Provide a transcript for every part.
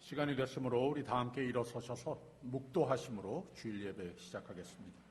시간이 됐으므로 우리 다 함께 일어서셔서 묵도하심으로 주일 예배 시작하겠습니다.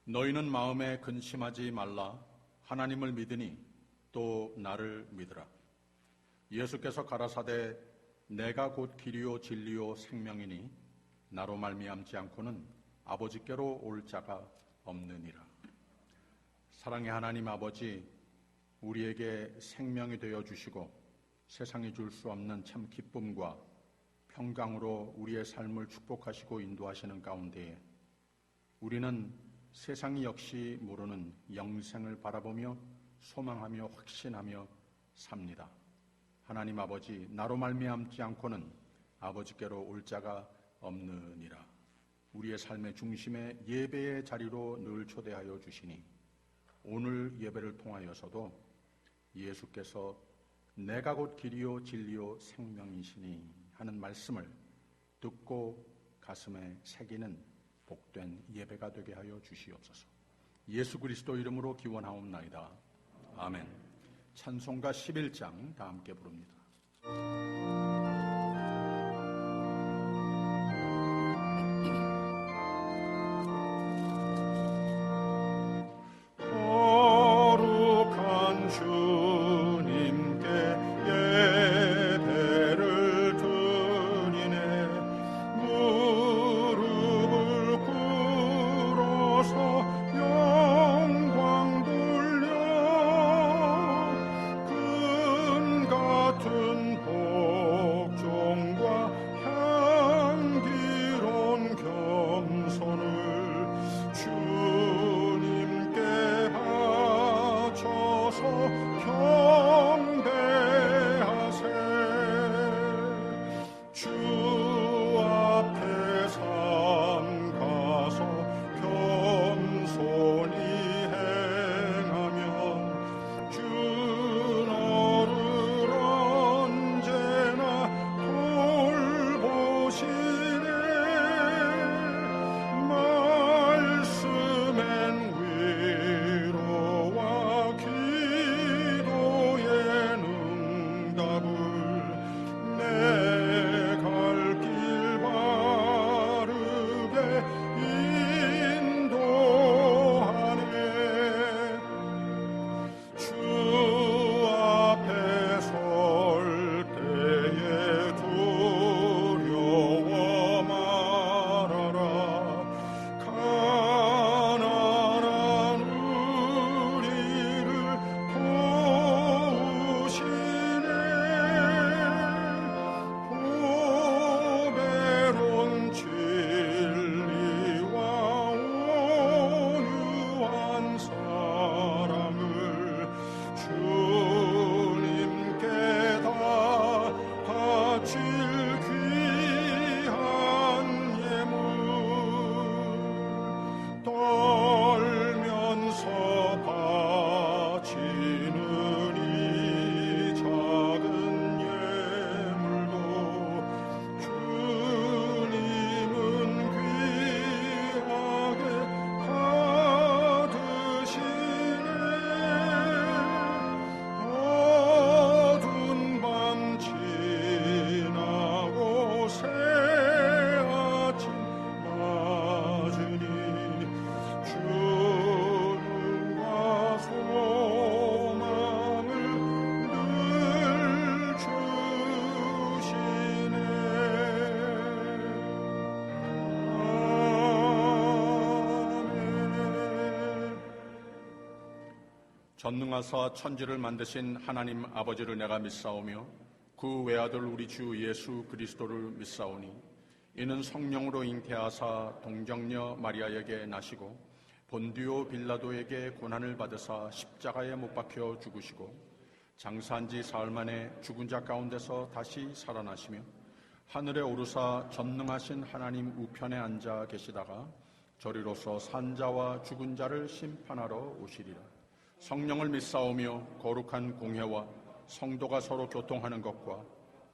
너희는 마음에 근심하지 말라. 하나님을 믿으니 또 나를 믿으라. 예수께서 가라사대 내가 곧 길이요 진리요 생명이니 나로 말미암지 않고는 아버지께로 올 자가 없느니라. 사랑의 하나님 아버지, 우리에게 생명이 되어 주시고 세상이 줄 수 없는 참 기쁨과 평강으로 우리의 삶을 축복하시고 인도하시는 가운데에 우리는 세상이 역시 모르는 영생을 바라보며 소망하며 확신하며 삽니다. 하나님 아버지, 나로 말미암지 않고는 아버지께로 올 자가 없느니라. 우리의 삶의 중심에 예배의 자리로 늘 초대하여 주시니 오늘 예배를 통하여서도 예수께서 내가 곧 길이요 진리요 생명이시니 하는 말씀을 듣고 가슴에 새기는 복된 예배가 되게 하여 주시옵소서. 예수 그리스도 이름으로 기원하옵나이다. 아멘. 찬송가 11장 다 함께 부릅니다. 거룩한 주님께 예배를 드리네. 무릎을 꿇어서 영광 돌려 금 같은 복종과 향기로운 겸손을 주님께 바쳐서 경배하세. 주 앞에 삼가서 겸손히 행하면 주 너를 언제나 돌보시네. 말씀엔 위로와 기도의 응답을 내 갈 길 바르게 인도하네. 주 앞에 설 때에 두려워 말아라. 가난한 우리를 도우시네. 보배로운 진리와 온유한 사랑을 주님께 다 바칠 귀한 예물 떨면서 바치는 이 작은 예물도 주님은 귀하게 받으시네. 어두운 밤 지나고 새 아침 맞으니 주님과 소망을 늘 주시네. 아멘. 전능하사 천지를 만드신 하나님 아버지를 내가 믿사오며 그 외아들 우리 주 예수 그리스도를 믿사오니 이는 성령으로 잉태하사 동정녀 마리아에게 나시고 본디오 빌라도에게 고난을 받으사 십자가에 못 박혀 죽으시고 장사한 지 사흘 만에 죽은 자 가운데서 다시 살아나시며 하늘에 오르사 전능하신 하나님 우편에 앉아 계시다가 저리로서 산자와 죽은 자를 심판하러 오시리라. 성령을 믿사오며 거룩한 공회와 성도가 서로 교통하는 것과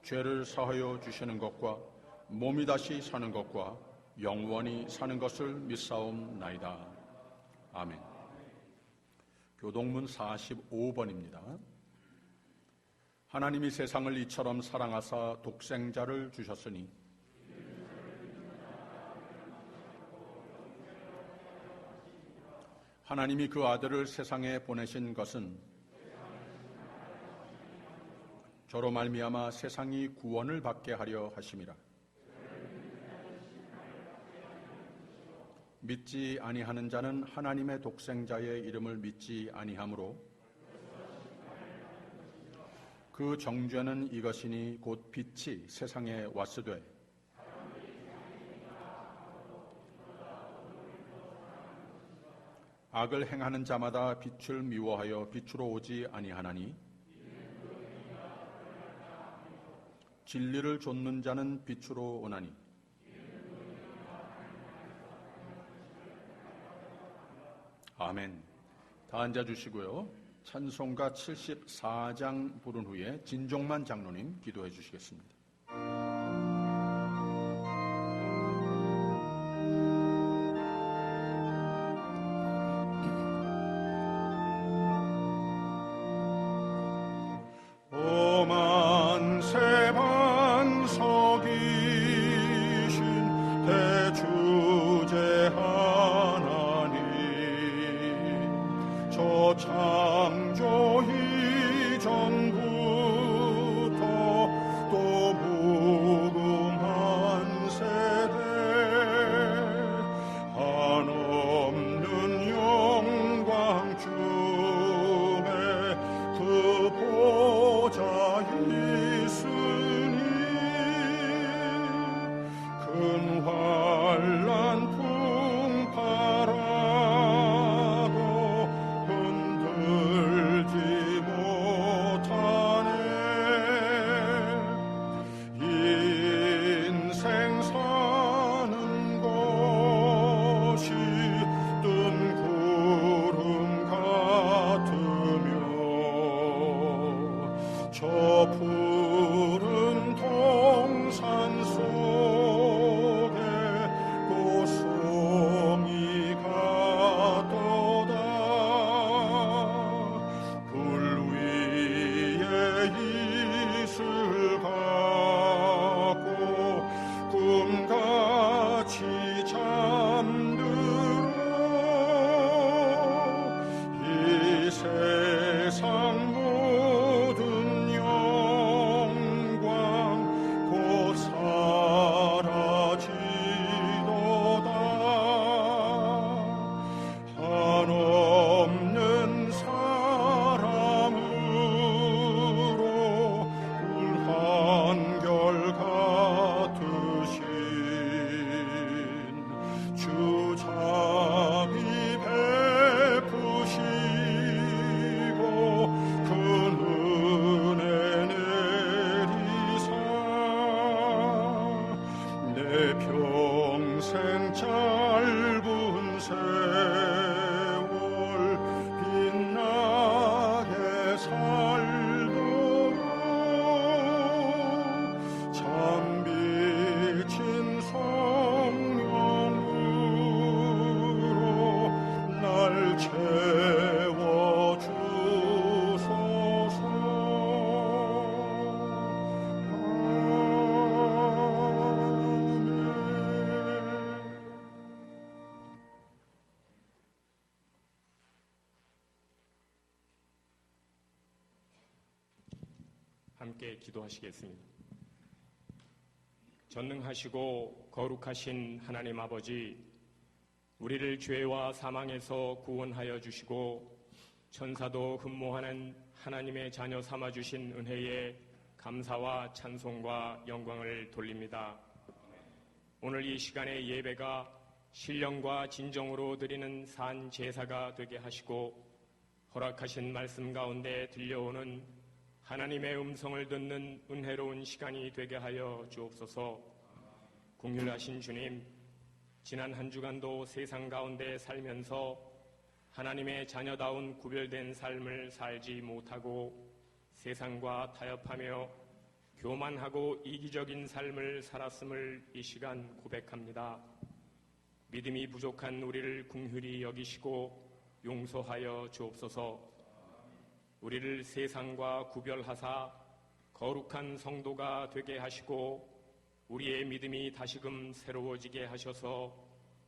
죄를 사하여 주시는 것과 몸이 다시 사는 것과 영원히 사는 것을 믿사옵나이다. 아멘. 교동문 45번입니다. 하나님이 세상을 이처럼 사랑하사 독생자를 주셨으니 하나님이 그 아들을 세상에 보내신 것은 저로 말미암아 세상이 구원을 받게 하려 하심이라. 믿지 아니하는 자는 하나님의 독생자의 이름을 믿지 아니하므로 그 정죄는 이것이니 곧 빛이 세상에 왔으되 악을 행하는 자마다 빛을 미워하여 빛으로 오지 아니하나니 진리를 좇는 자는 빛으로 오나니 아멘. 다 앉아주시고요. 찬송가 74장 부른 후에 진종만 장로님 기도해 주시겠습니다. 오만세 반석이신 대주제 하나님, 저 창조 이전부터 또 무궁한 세대 한없는 영광 중에 그 보좌 있으니 큰 환난 풍파라도 흔들지 못하네. 인생 사는 것이 뜬 구름 같으며 저 푸른 동산 속에 꽃송이가 떠다 불 위에 이슬 갖고 꿈같이 잠들어 이 세상 모든 영광 곧 사라지도다. 한없는 사랑으로 불한결 같으신 주 자비 베푸시고 큰 은혜 내리사 내 평생 짧은 세월 빛나게 살도록 참빛인 성령으로 날 채워주소서. 함께 기도하시겠습니다. 전능하시고 거룩하신 하나님 아버지, 우리를 죄와 사망에서 구원하여 주시고 천사도 흠모하는 하나님의 자녀 삼아 주신 은혜에 감사와 찬송과 영광을 돌립니다. 오늘 이 시간의 예배가 신령과 진정으로 드리는 산 제사가 되게 하시고 허락하신 말씀 가운데 들려오는 하나님의 음성을 듣는 은혜로운 시간이 되게 하여 주옵소서. 긍휼하신 주님, 지난 한 주간도 세상 가운데 살면서 하나님의 자녀다운 구별된 삶을 살지 못하고 세상과 타협하며 교만하고 이기적인 삶을 살았음을 이 시간 고백합니다. 믿음이 부족한 우리를 긍휼히 여기시고 용서하여 주옵소서. 우리를 세상과 구별하사 거룩한 성도가 되게 하시고 우리의 믿음이 다시금 새로워지게 하셔서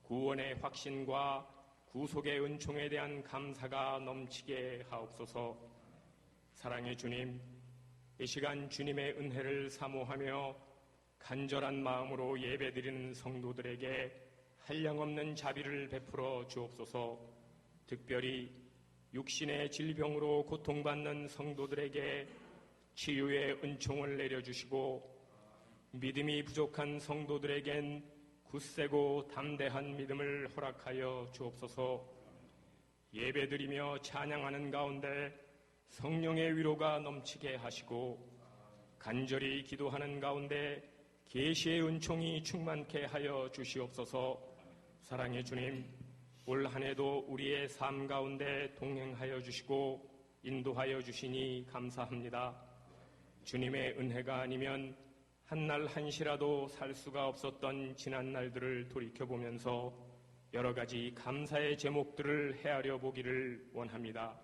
구원의 확신과 구속의 은총에 대한 감사가 넘치게 하옵소서. 사랑의 주님, 이 시간 주님의 은혜를 사모하며 간절한 마음으로 예배드리는 성도들에게 한량없는 자비를 베풀어 주옵소서. 특별히 육신의 질병으로 고통받는 성도들에게 치유의 은총을 내려주시고 믿음이 부족한 성도들에겐 굳세고 담대한 믿음을 허락하여 주옵소서. 예배드리며 찬양하는 가운데 성령의 위로가 넘치게 하시고 간절히 기도하는 가운데 계시의 은총이 충만케 하여 주시옵소서. 사랑의 주님, 올 한 해도 우리의 삶 가운데 동행하여 주시고 인도하여 주시니 감사합니다. 주님의 은혜가 아니면 한날 한시라도 살 수가 없었던 지난 날들을 돌이켜보면서 여러 가지 감사의 제목들을 헤아려 보기를 원합니다.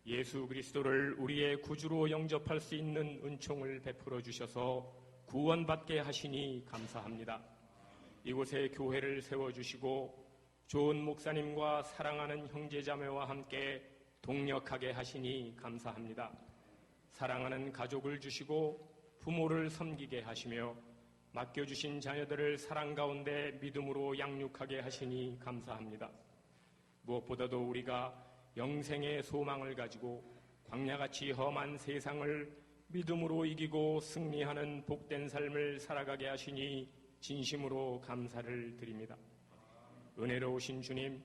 예수 그리스도를 우리의 구주로 영접할 수 있는 은총을 베풀어 주셔서 구원받게 하시니 감사합니다. 이곳에 교회를 세워주시고 좋은 목사님과 사랑하는 형제자매와 함께 동력하게 하시니 감사합니다. 사랑하는 가족을 주시고 부모를 섬기게 하시며 맡겨주신 자녀들을 사랑 가운데 믿음으로 양육하게 하시니 감사합니다. 무엇보다도 우리가 영생의 소망을 가지고 광야같이 험한 세상을 믿음으로 이기고 승리하는 복된 삶을 살아가게 하시니 진심으로 감사를 드립니다. 은혜로우신 주님,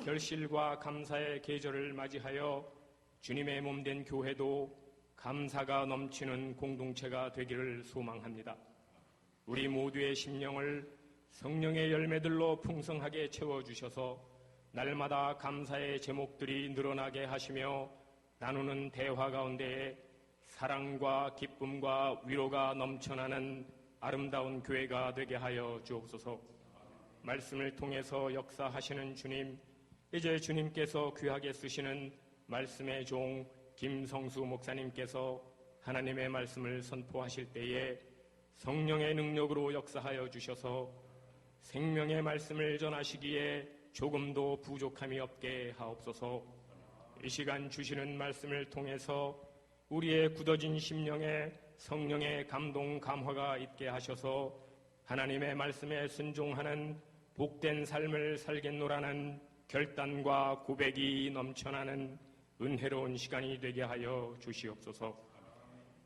결실과 감사의 계절을 맞이하여 주님의 몸된 교회도 감사가 넘치는 공동체가 되기를 소망합니다. 우리 모두의 심령을 성령의 열매들로 풍성하게 채워주셔서 날마다 감사의 제목들이 늘어나게 하시며 나누는 대화 가운데에 사랑과 기쁨과 위로가 넘쳐나는 아름다운 교회가 되게 하여 주옵소서. 말씀을 통해서 역사하시는 주님, 이제 주님께서 귀하게 쓰시는 말씀의 종 김성수 목사님께서 하나님의 말씀을 선포하실 때에 성령의 능력으로 역사하여 주셔서 생명의 말씀을 전하시기에 조금도 부족함이 없게 하옵소서. 이 시간 주시는 말씀을 통해서 우리의 굳어진 심령에 성령의 감동 감화가 있게 하셔서 하나님의 말씀에 순종하는 복된 삶을 살겠노라는 결단과 고백이 넘쳐나는 은혜로운 시간이 되게 하여 주시옵소서.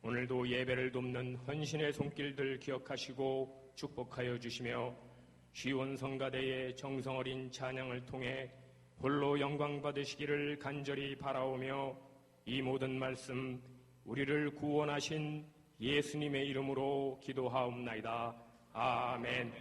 오늘도 예배를 돕는 헌신의 손길들 기억하시고 축복하여 주시며 쉬운 성가대의 정성 어린 찬양을 통해 홀로 영광 받으시기를 간절히 바라오며 이 모든 말씀 우리를 구원하신 예수님의 이름으로 기도하옵나이다. 아멘.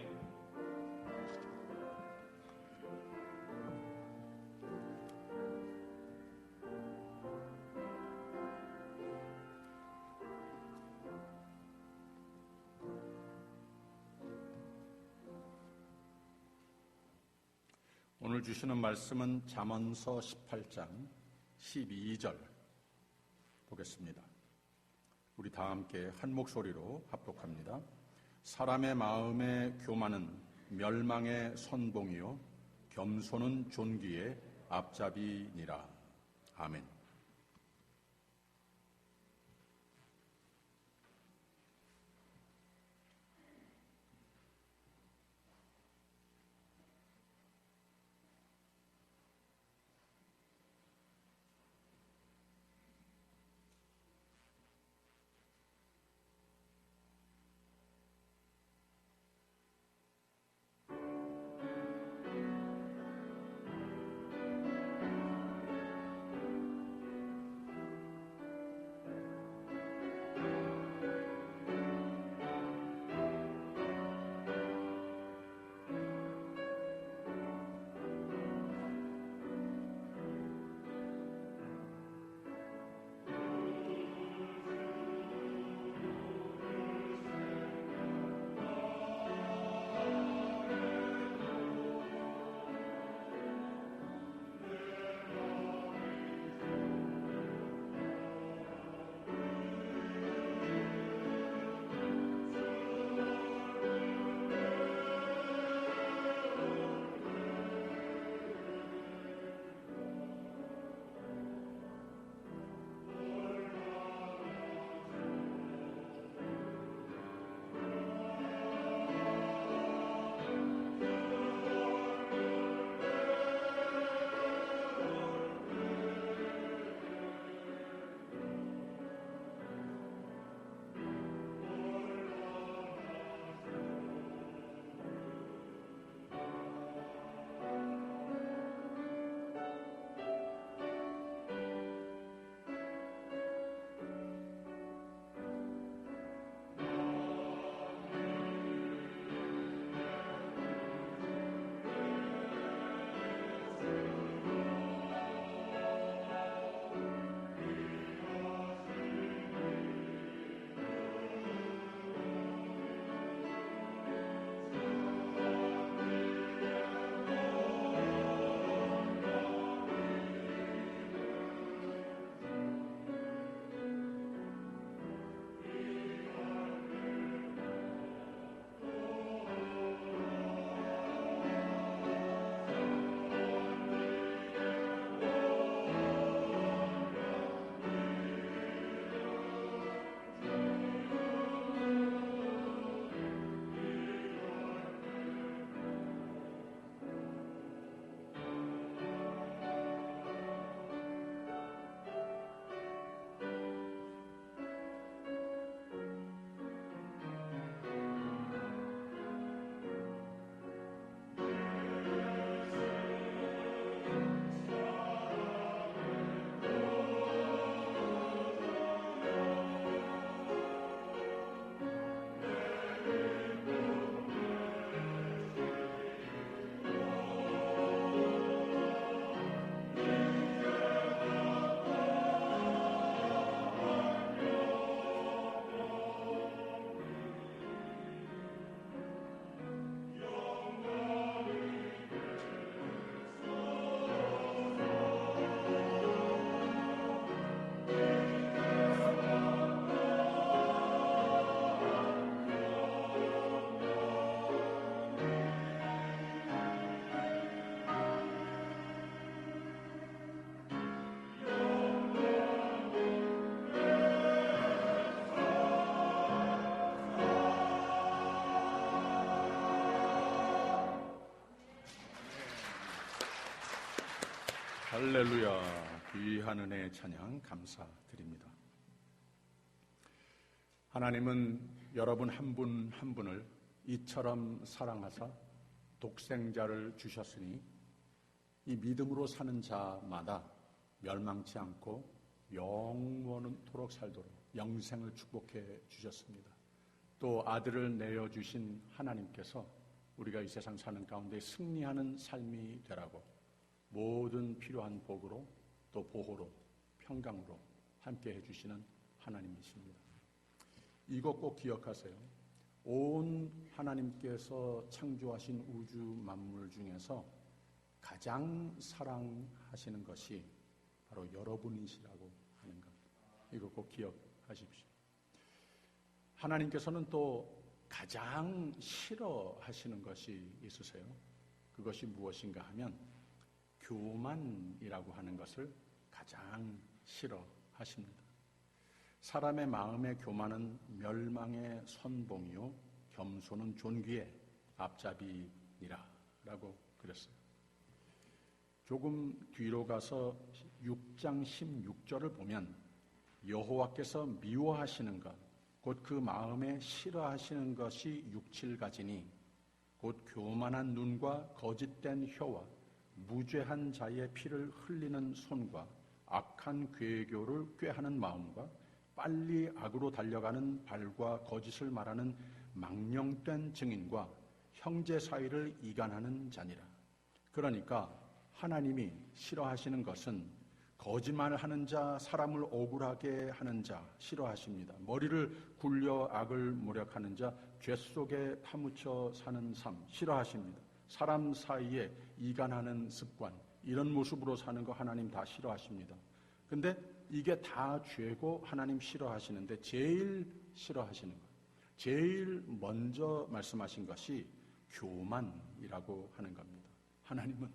오늘 주시는 말씀은 잠언서 18장 12절 보겠습니다. 우리 다 함께 한 목소리로 합독합니다. 사람의 마음의 교만은 멸망의 선봉이요 겸손은 존귀의 앞잡이니라. 아멘. 할렐루야. 귀한 은혜의 찬양 감사드립니다. 하나님은 여러분 한 분 한 분을 이처럼 사랑하사 독생자를 주셨으니 이 믿음으로 사는 자마다 멸망치 않고 영원토록 살도록 영생을 축복해 주셨습니다. 또 아들을 내어주신 하나님께서 우리가 이 세상 사는 가운데 승리하는 삶이 되라고 모든 필요한 복으로 또 보호로 평강으로 함께 해주시는 하나님이십니다. 이것 꼭 기억하세요. 온 하나님께서 창조하신 우주 만물 중에서 가장 사랑하시는 것이 바로 여러분이시라고 하는 겁니다. 이거 꼭 기억하십시오. 하나님께서는 또 가장 싫어하시는 것이 있으세요. 그것이 무엇인가 하면 교만이라고 하는 것을 가장 싫어하십니다. 사람의 마음의 교만은 멸망의 선봉이요 겸손은 존귀의 앞잡이니라 라고 그랬어요. 조금 뒤로 가서 6장 16절을 보면 여호와께서 미워하시는 것 곧 그 마음에 싫어하시는 것이 6, 7가지니 곧 교만한 눈과 거짓된 혀와 무죄한 자의 피를 흘리는 손과 악한 괴교를 꾀하는 마음과 빨리 악으로 달려가는 발과 거짓을 말하는 망령된 증인과 형제 사이를 이간하는 자니라. 그러니까 하나님이 싫어하시는 것은 거짓말하는 자, 사람을 억울하게 하는 자 싫어하십니다. 머리를 굴려 악을 모략하는 자, 죄 속에 파묻혀 사는 삶 싫어하십니다. 사람 사이에 이간하는 습관, 이런 모습으로 사는 거 하나님 다 싫어하십니다. 근데 이게 다 죄고 하나님 싫어하시는데 제일 싫어하시는 것, 제일 먼저 말씀하신 것이 교만이라고 하는 겁니다. 하나님은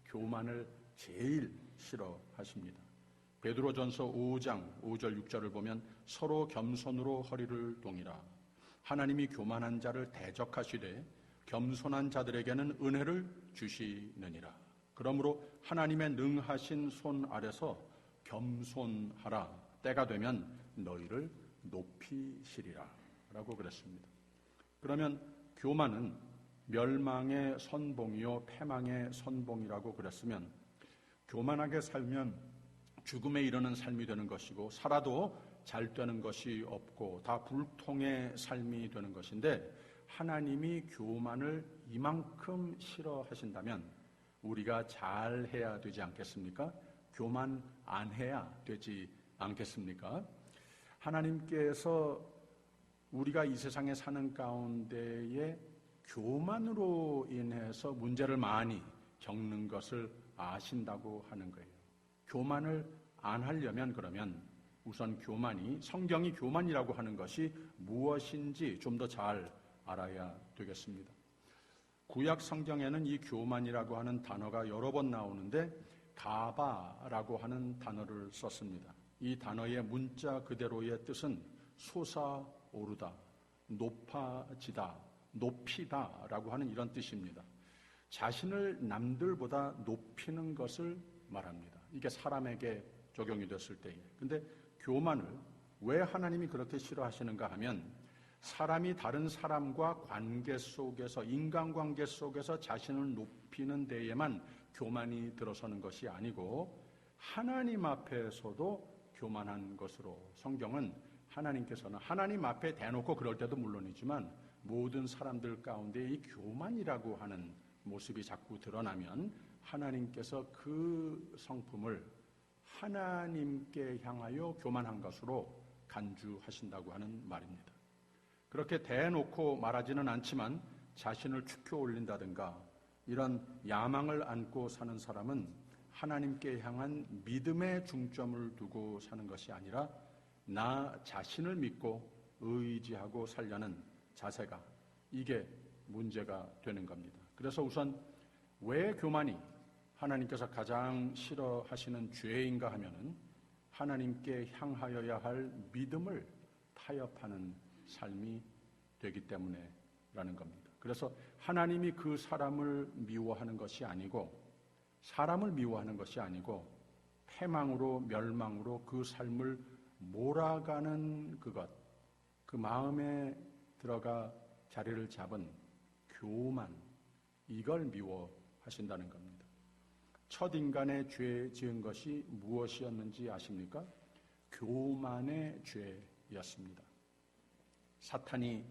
교만을 제일 싫어하십니다. 베드로전서 5장 5절 6절을 보면 서로 겸손으로 허리를 동이라. 하나님이 교만한 자를 대적하시되 겸손한 자들에게는 은혜를 주시느니라. 그러므로 하나님의 능하신 손 아래서 겸손하라. 때가 되면 너희를 높이시리라 라고 그랬습니다. 그러면 교만은 멸망의 선봉이요 패망의 선봉이라고 그랬으면 교만하게 살면 죽음에 이르는 삶이 되는 것이고 살아도 잘 되는 것이 없고 다 불통의 삶이 되는 것인데 하나님이 교만을 이만큼 싫어하신다면 우리가 잘해야 되지 않겠습니까? 교만 안 해야 되지 않겠습니까? 하나님께서 우리가 이 세상에 사는 가운데에 교만으로 인해서 문제를 많이 겪는 것을 아신다고 하는 거예요. 교만을 안 하려면 그러면 우선 교만이, 성경이 교만이라고 하는 것이 무엇인지 좀 더 잘 알아야 되겠습니다. 구약 성경에는 이 교만이라고 하는 단어가 여러 번 나오는데 가바라고 하는 단어를 썼습니다. 이 단어의 문자 그대로의 뜻은 솟아오르다, 높아지다, 높이다 라고 하는 이런 뜻입니다. 자신을 남들보다 높이는 것을 말합니다. 이게 사람에게 적용이 됐을 때에. 근데 교만을 왜 하나님이 그렇게 싫어하시는가 하면 사람이 다른 사람과 관계 속에서, 인간관계 속에서 자신을 높이는 데에만 교만이 들어서는 것이 아니고 하나님 앞에서도 교만한 것으로 성경은 하나님께서는 하나님 앞에 대놓고 그럴 때도 물론이지만 모든 사람들 가운데 이 교만이라고 하는 모습이 자꾸 드러나면 하나님께서 그 성품을 하나님께 향하여 교만한 것으로 간주하신다고 하는 말입니다. 그렇게 대놓고 말하지는 않지만 자신을 축혀 올린다든가 이런 야망을 안고 사는 사람은 하나님께 향한 믿음의 중점을 두고 사는 것이 아니라 나 자신을 믿고 의지하고 살려는 자세가, 이게 문제가 되는 겁니다. 그래서 우선 왜 교만이 하나님께서 가장 싫어하시는 죄인가 하면은 하나님께 향하여야 할 믿음을 타협하는 삶이 되기 때문에라는 겁니다. 그래서 하나님이 그 사람을 미워하는 것이 아니고, 사람을 미워하는 것이 아니고 패망으로 멸망으로 그 삶을 몰아가는 그것, 그 마음에 들어가 자리를 잡은 교만, 이걸 미워하신다는 겁니다. 첫 인간의 죄 지은 것이 무엇이었는지 아십니까? 교만의 죄였습니다. 사탄이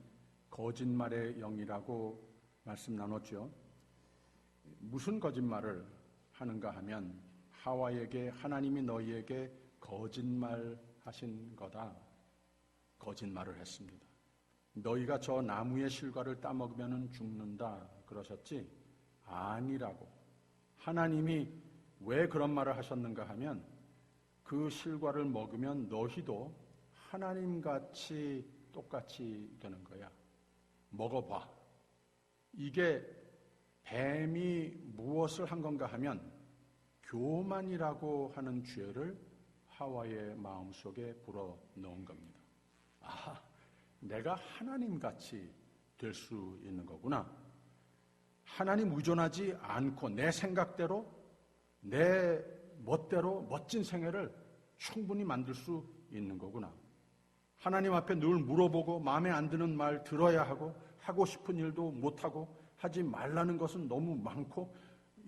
거짓말의 영이라고 말씀 나눴죠. 무슨 거짓말을 하는가 하면 하와에게 하나님이 너희에게 거짓말하신 거다. 거짓말을 했습니다. 너희가 저 나무의 실과를 따먹으면 죽는다 그러셨지? 아니라고. 하나님이 왜 그런 말을 하셨는가 하면 그 실과를 먹으면 너희도 하나님같이 똑같이 되는 거야. 먹어봐. 이게 뱀이 무엇을 한 건가 하면 교만이라고 하는 죄를 하와의 마음속에 불어넣은 겁니다. 아, 내가 하나님같이 될 수 있는 거구나. 하나님 의존하지 않고 내 생각대로 내 멋대로 멋진 생애를 충분히 만들 수 있는 거구나. 하나님 앞에 늘 물어보고 마음에 안 드는 말 들어야 하고 하고 싶은 일도 못하고 하지 말라는 것은 너무 많고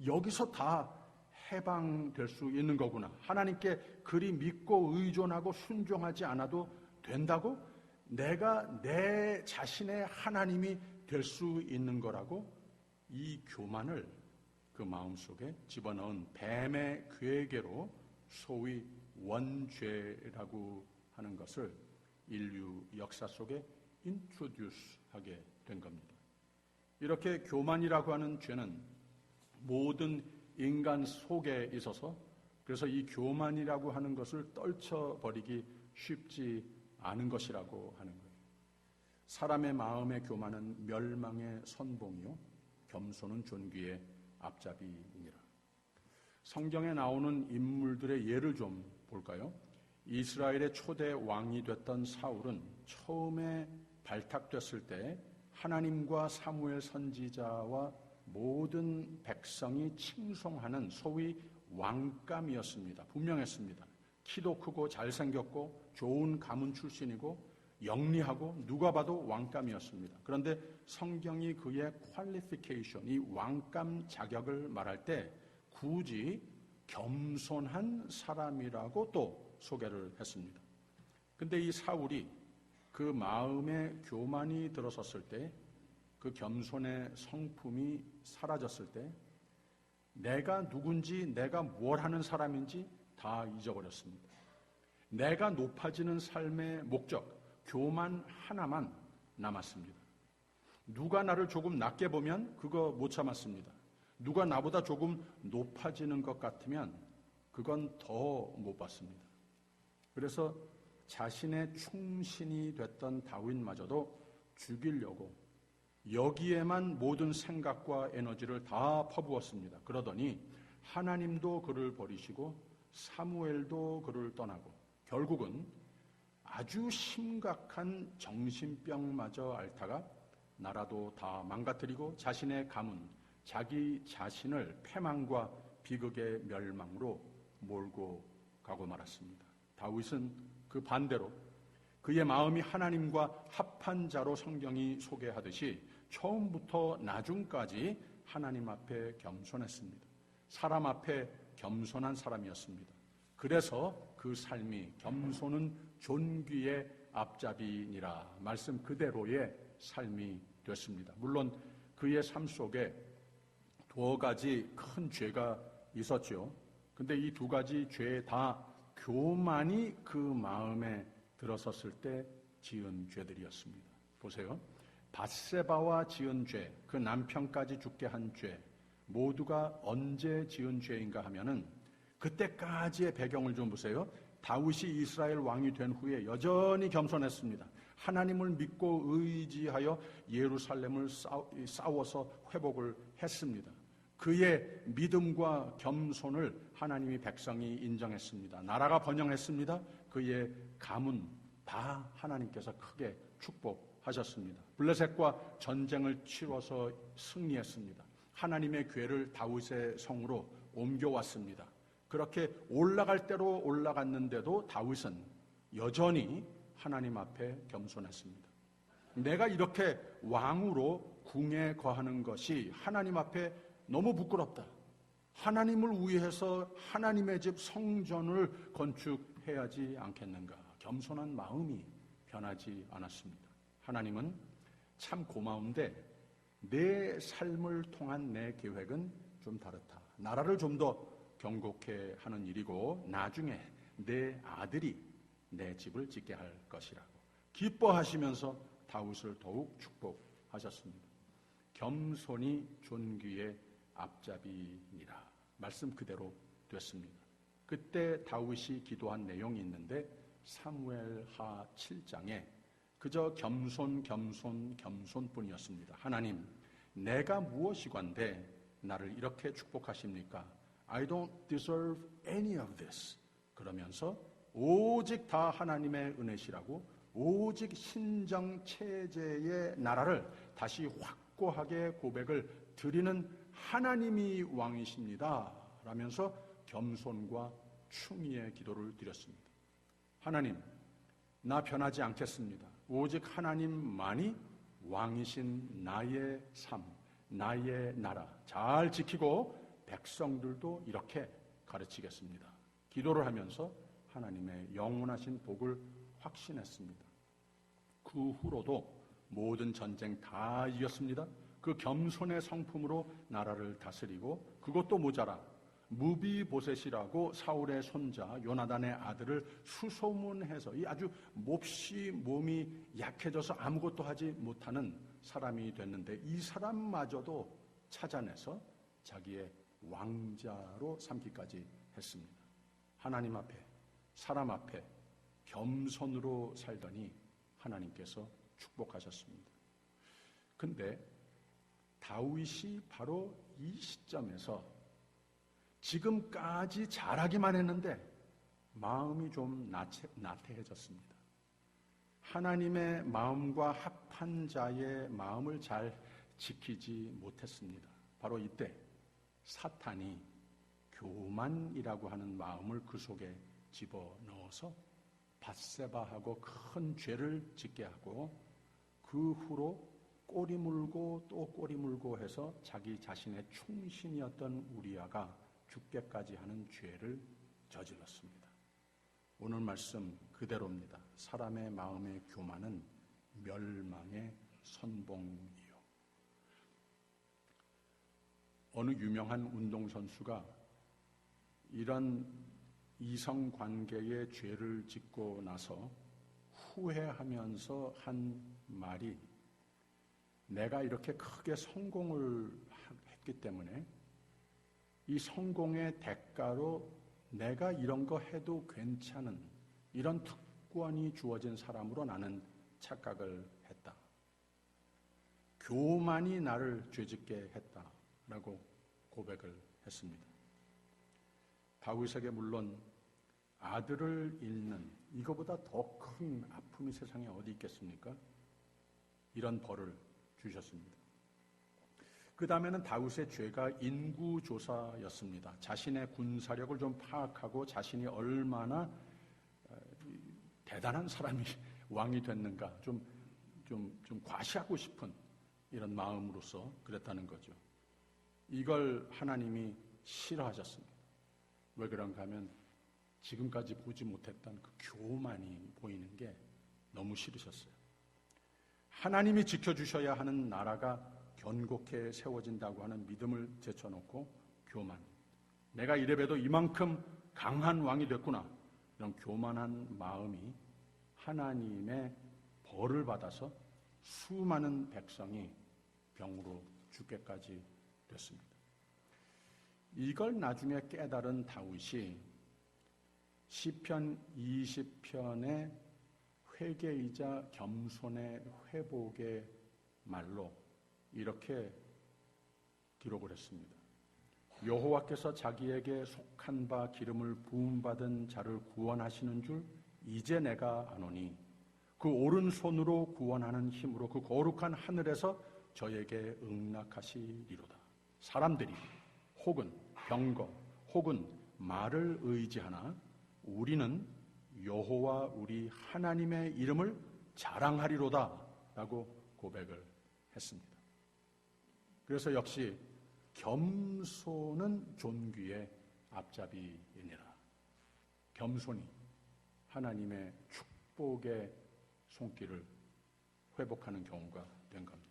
여기서 다 해방될 수 있는 거구나. 하나님께 그리 믿고 의존하고 순종하지 않아도 된다고? 내가 내 자신의 하나님이 될 수 있는 거라고? 이 교만을 그 마음속에 집어넣은 뱀의 괴계로 소위 원죄라고 하는 것을 인류 역사 속에 인트로듀스하게 된 겁니다. 이렇게 교만이라고 하는 죄는 모든 인간 속에 있어서 그래서 이 교만이라고 하는 것을 떨쳐버리기 쉽지 않은 것이라고 하는 거예요. 사람의 마음의 교만은 멸망의 선봉이요 겸손은 존귀의 앞잡이니라. 성경에 나오는 인물들의 예를 좀 볼까요? 이스라엘의 초대 왕이 됐던 사울은 처음에 발탁됐을 때 하나님과 사무엘 선지자와 모든 백성이 칭송하는 소위 왕감이었습니다. 분명했습니다. 키도 크고 잘생겼고 좋은 가문 출신이고 영리하고 누가 봐도 왕감이었습니다. 그런데 성경이 그의 퀄리피케이션, 이 왕감 자격을 말할 때 굳이 겸손한 사람이라고 또 소개를 했습니다. 근데 이 사울이 그 마음에 교만이 들어섰을 때, 그 겸손의 성품이 사라졌을 때 내가 누군지 내가 뭘 하는 사람인지 다 잊어버렸습니다. 내가 높아지는 삶의 목적, 교만 하나만 남았습니다. 누가 나를 조금 낮게 보면 그거 못 참았습니다. 누가 나보다 조금 높아지는 것 같으면 그건 더 못 봤습니다. 그래서 자신의 충신이 됐던 다윗마저도 죽이려고 여기에만 모든 생각과 에너지를 다 퍼부었습니다. 그러더니 하나님도 그를 버리시고 사무엘도 그를 떠나고 결국은 아주 심각한 정신병마저 앓다가 나라도 다 망가뜨리고 자신의 가문, 자기 자신을 패망과 비극의 멸망으로 몰고 가고 말았습니다. 다윗은 그 반대로 그의 마음이 하나님과 합한 자로 성경이 소개하듯이 처음부터 나중까지 하나님 앞에 겸손했습니다. 사람 앞에 겸손한 사람이었습니다. 그래서 그 삶이 겸손은 존귀의 앞잡이니라 말씀 그대로의 삶이 됐습니다. 물론 그의 삶 속에 두 가지 큰 죄가 있었죠. 근데 이 두 가지 죄 다 교만이 그 마음에 들어섰을 때 지은 죄들이었습니다. 보세요. 밧세바와 지은 죄, 그 남편까지 죽게 한 죄, 모두가 언제 지은 죄인가 하면은 그때까지의 배경을 좀 보세요. 다윗이 이스라엘 왕이 된 후에 여전히 겸손했습니다. 하나님을 믿고 의지하여 예루살렘을 싸워서 회복을 했습니다. 그의 믿음과 겸손을 하나님이 백성이 인정했습니다. 나라가 번영했습니다. 그의 가문 다 하나님께서 크게 축복하셨습니다. 블레셋과 전쟁을 치러서 승리했습니다. 하나님의 궤를 다윗의 성으로 옮겨왔습니다. 그렇게 올라갈 대로 올라갔는데도 다윗은 여전히 하나님 앞에 겸손했습니다. 내가 이렇게 왕으로 궁에 거하는 것이 하나님 앞에 너무 부끄럽다. 하나님을 위해서 하나님의 집 성전을 건축해야지 않겠는가. 겸손한 마음이 변하지 않았습니다. 하나님은 참 고마운데 내 삶을 통한 내 계획은 좀 다르다. 나라를 좀 더 경고케 하는 일이고 나중에 내 아들이 내 집을 짓게 할 것이라고 기뻐하시면서 다윗을 더욱 축복하셨습니다. 겸손이 존귀의 앞잡이니라. 말씀 그대로 됐습니다. 그때 다윗이 기도한 내용이 있는데 사무엘하 7장에 그저 겸손뿐이었습니다. 하나님, 내가 무엇이건데 나를 이렇게 축복하십니까? I don't deserve any of this. 그러면서 오직 다 하나님의 은혜시라고 오직 신정체제의 나라를 다시 확고하게 고백을 드리는 하나님이 왕이십니다. 라면서 겸손과 충의의 기도를 드렸습니다. 하나님, 나 변하지 않겠습니다. 오직 하나님만이 왕이신 나의 삶, 나의 나라 잘 지키고 백성들도 이렇게 가르치겠습니다. 기도를 하면서 하나님의 영원하신 복을 확신했습니다. 그 후로도 모든 전쟁 다 이겼습니다. 그 겸손의 성품으로 나라를 다스리고 그것도 모자라 무비보셋이라고 사울의 손자 요나단의 아들을 수소문해서 이 아주 몹시 몸이 약해져서 아무것도 하지 못하는 사람이 됐는데 이 사람마저도 찾아내서 자기의 왕자로 삼기까지 했습니다. 하나님 앞에 사람 앞에 겸손으로 살더니 하나님께서 축복하셨습니다. 근데 다윗이 바로 이 시점에서 지금까지 잘하기만 했는데 마음이 좀 나태해졌습니다. 하나님의 마음과 합한 자의 마음을 잘 지키지 못했습니다. 바로 이때 사탄이 교만이라고 하는 마음을 그 속에 집어넣어서 밧세바하고 큰 죄를 짓게 하고 그 후로 꼬리 물고 또 꼬리 물고 해서 자기 자신의 충신이었던 우리아가 죽게까지 하는 죄를 저질렀습니다. 오늘 말씀 그대로입니다. 사람의 마음의 교만은 멸망의 선봉이요. 어느 유명한 운동선수가 이런 이성관계의 죄를 짓고 나서 후회하면서 한 말이 내가 이렇게 크게 성공을 했기 때문에 이 성공의 대가로 내가 이런 거 해도 괜찮은 이런 특권이 주어진 사람으로 나는 착각을 했다. 교만이 나를 죄짓게 했다라고 고백을 했습니다. 다윗에게 물론 아들을 잃는 이거보다 더 큰 아픔이 세상에 어디 있겠습니까? 이런 벌을 주셨습니다. 그 다음에는 다윗의 죄가 인구조사였습니다. 자신의 군사력을 좀 파악하고 자신이 얼마나 대단한 사람이 왕이 됐는가 좀 과시하고 싶은 이런 마음으로서 그랬다는 거죠. 이걸 하나님이 싫어하셨습니다. 왜 그런가 하면 지금까지 보지 못했던 그 교만이 보이는 게 너무 싫으셨어요. 하나님이 지켜주셔야 하는 나라가 견고케 세워진다고 하는 믿음을 제쳐놓고 교만. 내가 이래봬도 이만큼 강한 왕이 됐구나. 이런 교만한 마음이 하나님의 벌을 받아서 수많은 백성이 병으로 죽게까지 됐습니다. 이걸 나중에 깨달은 다윗이 시편 20편의 회개이자 겸손의 회복의 말로 이렇게 기록을 했습니다. 여호와께서 자기에게 속한 바 기름을 부음받은 자를 구원하시는 줄 이제 내가 아노니 그 오른손으로 구원하는 힘으로 그 거룩한 하늘에서 저에게 응낙하시리로다. 사람들이 혹은 병거 혹은 말을 의지하나 우리는 여호와 우리 하나님의 이름을 자랑하리로다 라고 고백을 했습니다. 그래서 역시 겸손은 존귀의 앞잡이이니라. 겸손이 하나님의 축복의 손길을 회복하는 경우가 된 겁니다.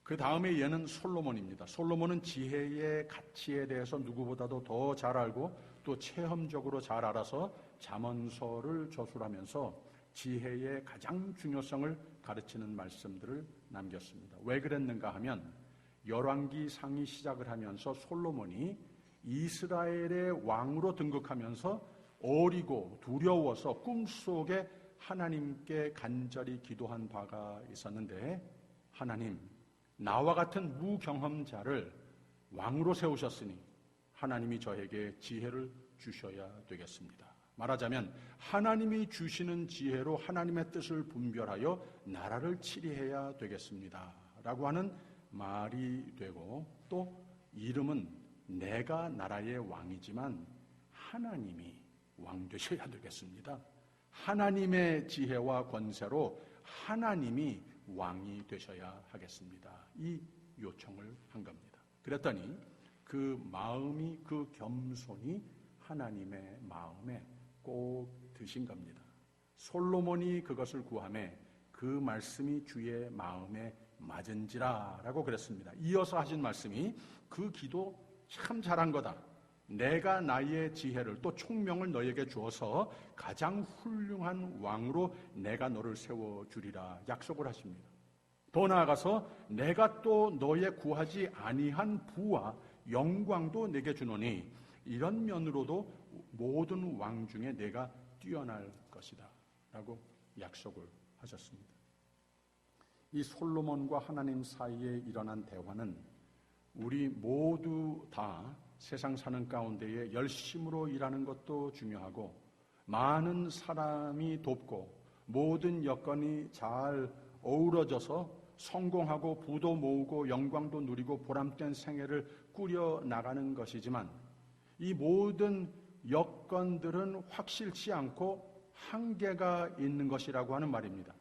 그 다음에 얘는 솔로몬입니다. 솔로몬은 지혜의 가치에 대해서 누구보다도 더 잘 알고 또 체험적으로 잘 알아서 잠언서를 저술하면서 지혜의 가장 중요성을 가르치는 말씀들을 남겼습니다. 왜 그랬는가 하면 열왕기상이 시작을 하면서 솔로몬이 이스라엘의 왕으로 등극하면서 어리고 두려워서 꿈속에 하나님께 간절히 기도한 바가 있었는데, 하나님, 나와 같은 무경험자를 왕으로 세우셨으니 하나님이 저에게 지혜를 주셔야 되겠습니다. 말하자면 하나님이 주시는 지혜로 하나님의 뜻을 분별하여 나라를 치리해야 되겠습니다 라고 하는 말이 되고, 또 이름은 내가 나라의 왕이지만 하나님이 왕 되셔야 되겠습니다. 하나님의 지혜와 권세로 하나님이 왕이 되셔야 하겠습니다. 이 요청을 한 겁니다. 그랬더니 그 마음이, 그 겸손이 하나님의 마음에 꼭 드신 겁니다. 솔로몬이 그것을 구하매 그 말씀이 주의 마음에 맞은지라 라고 그랬습니다. 이어서 하신 말씀이 그 기도 참 잘한 거다. 내가 나의 지혜를 또 총명을 너에게 주어서 가장 훌륭한 왕으로 내가 너를 세워주리라 약속을 하십니다. 더 나아가서 내가 또 너의 구하지 아니한 부와 영광도 내게 주노니 이런 면으로도 모든 왕 중에 내가 뛰어날 것이다 라고 약속을 하셨습니다. 이 솔로몬과 하나님 사이에 일어난 대화는 우리 모두 다 세상 사는 가운데에 열심으로 일하는 것도 중요하고, 많은 사람이 돕고 모든 여건이 잘 어우러져서 성공하고 부도 모으고 영광도 누리고 보람된 생애를 꾸려 나가는 것이지만, 이 모든 여건들은 확실치 않고 한계가 있는 것이라고 하는 말입니다.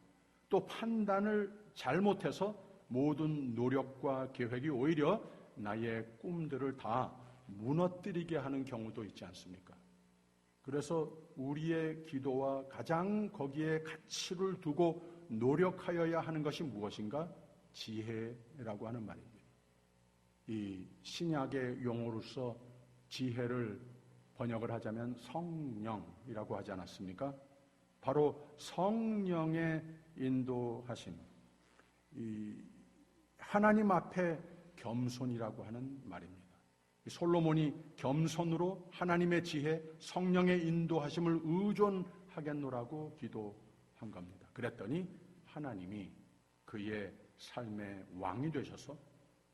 또 판단을 잘못해서 모든 노력과 계획이 오히려 나의 꿈들을 다 무너뜨리게 하는 경우도 있지 않습니까? 그래서 우리의 기도와 가장 거기에 가치를 두고 노력하여야 하는 것이 무엇인가? 지혜라고 하는 말입니다. 이 신약의 용어로서 지혜를 번역을 하자면 성령이라고 하지 않았습니까? 바로 성령의 인도하심, 이 하나님 앞에 겸손이라고 하는 말입니다. 솔로몬이 겸손으로 하나님의 지혜, 성령의 인도하심을 의존하겠노라고 기도한 겁니다. 그랬더니 하나님이 그의 삶의 왕이 되셔서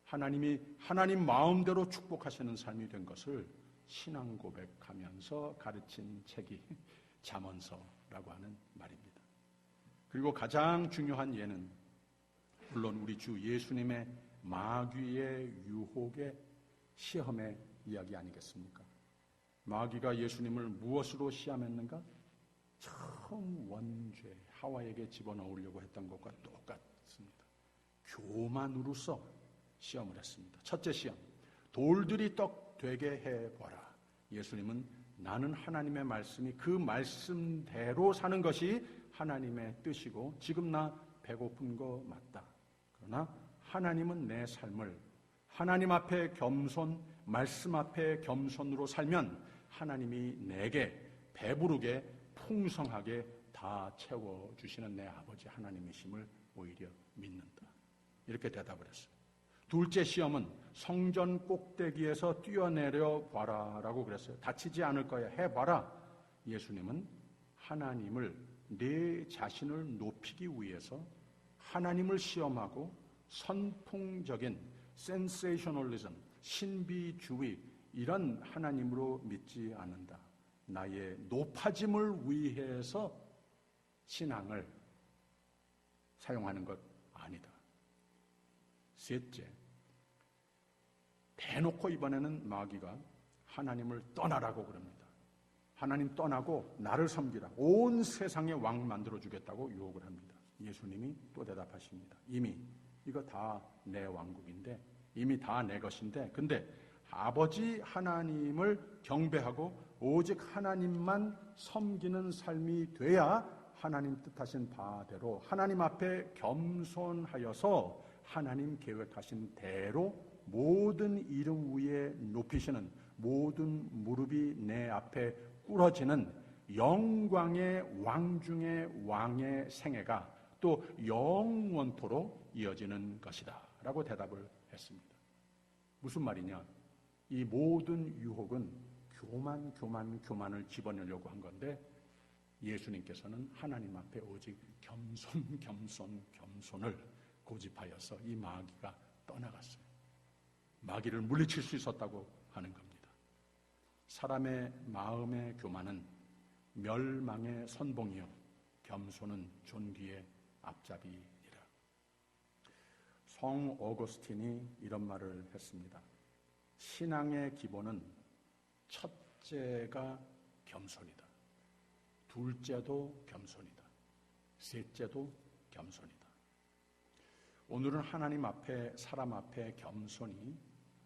하나님이 하나님 마음대로 축복하시는 삶이 된 것을 신앙 고백하면서 가르친 책이 잠언서라고 하는 말입니다. 그리고 가장 중요한 예는 물론 우리 주 예수님의 마귀의 유혹의 시험의 이야기 아니겠습니까? 마귀가 예수님을 무엇으로 시험했는가? 처음 원죄 하와에게 집어넣으려고 했던 것과 똑같습니다. 교만으로서 시험을 했습니다. 첫째 시험, 돌들이 떡 되게 해보라. 예수님은 나는 하나님의 말씀이 그 말씀대로 사는 것이 하나님의 뜻이고 지금 나 배고픈 거 맞다. 그러나 하나님은 내 삶을 하나님 앞에 겸손, 말씀 앞에 겸손으로 살면 하나님이 내게 배부르게 풍성하게 다 채워주시는 내 아버지 하나님이심을 오히려 믿는다. 이렇게 대답을 했어요. 둘째 시험은 성전 꼭대기에서 뛰어내려 봐라 라고 그랬어요. 다치지 않을 거야. 해봐라. 예수님은 하나님을 내 자신을 높이기 위해서 하나님을 시험하고 선풍적인 센세이셔널리즘, 신비주의 이런 하나님으로 믿지 않는다. 나의 높아짐을 위해서 신앙을 사용하는 것 아니다. 셋째, 대놓고 이번에는 마귀가 하나님을 떠나라고 그럽니다. 하나님 떠나고 나를 섬기라. 온 세상의 왕 만들어주겠다고 유혹을 합니다. 예수님이 또 대답하십니다. 이미 이거 다 내 왕국인데, 이미 다 내 것인데, 근데 아버지 하나님을 경배하고 오직 하나님만 섬기는 삶이 돼야 하나님 뜻하신 바대로 하나님 앞에 겸손하여서 하나님 계획하신 대로 모든 이름 위에 높이시는, 모든 무릎이 내 앞에 꿇어지는 영광의 왕 중의 왕의 생애가 또 영원토록 이어지는 것이다 라고 대답을 했습니다. 무슨 말이냐? 이 모든 유혹은 교만을 집어내려고 한 건데, 예수님께서는 하나님 앞에 오직 겸손을 고집하여서 이 마귀가 떠나갔어요. 마귀를 물리칠 수 있었다고 하는 겁니다. 사람의 마음의 교만은 멸망의 선봉이요 겸손은 존귀의 앞잡이니라. 성 어거스틴이 이런 말을 했습니다. 신앙의 기본은 첫째가 겸손이다. 둘째도 겸손이다. 셋째도 겸손이다. 오늘은 하나님 앞에, 사람 앞에 겸손이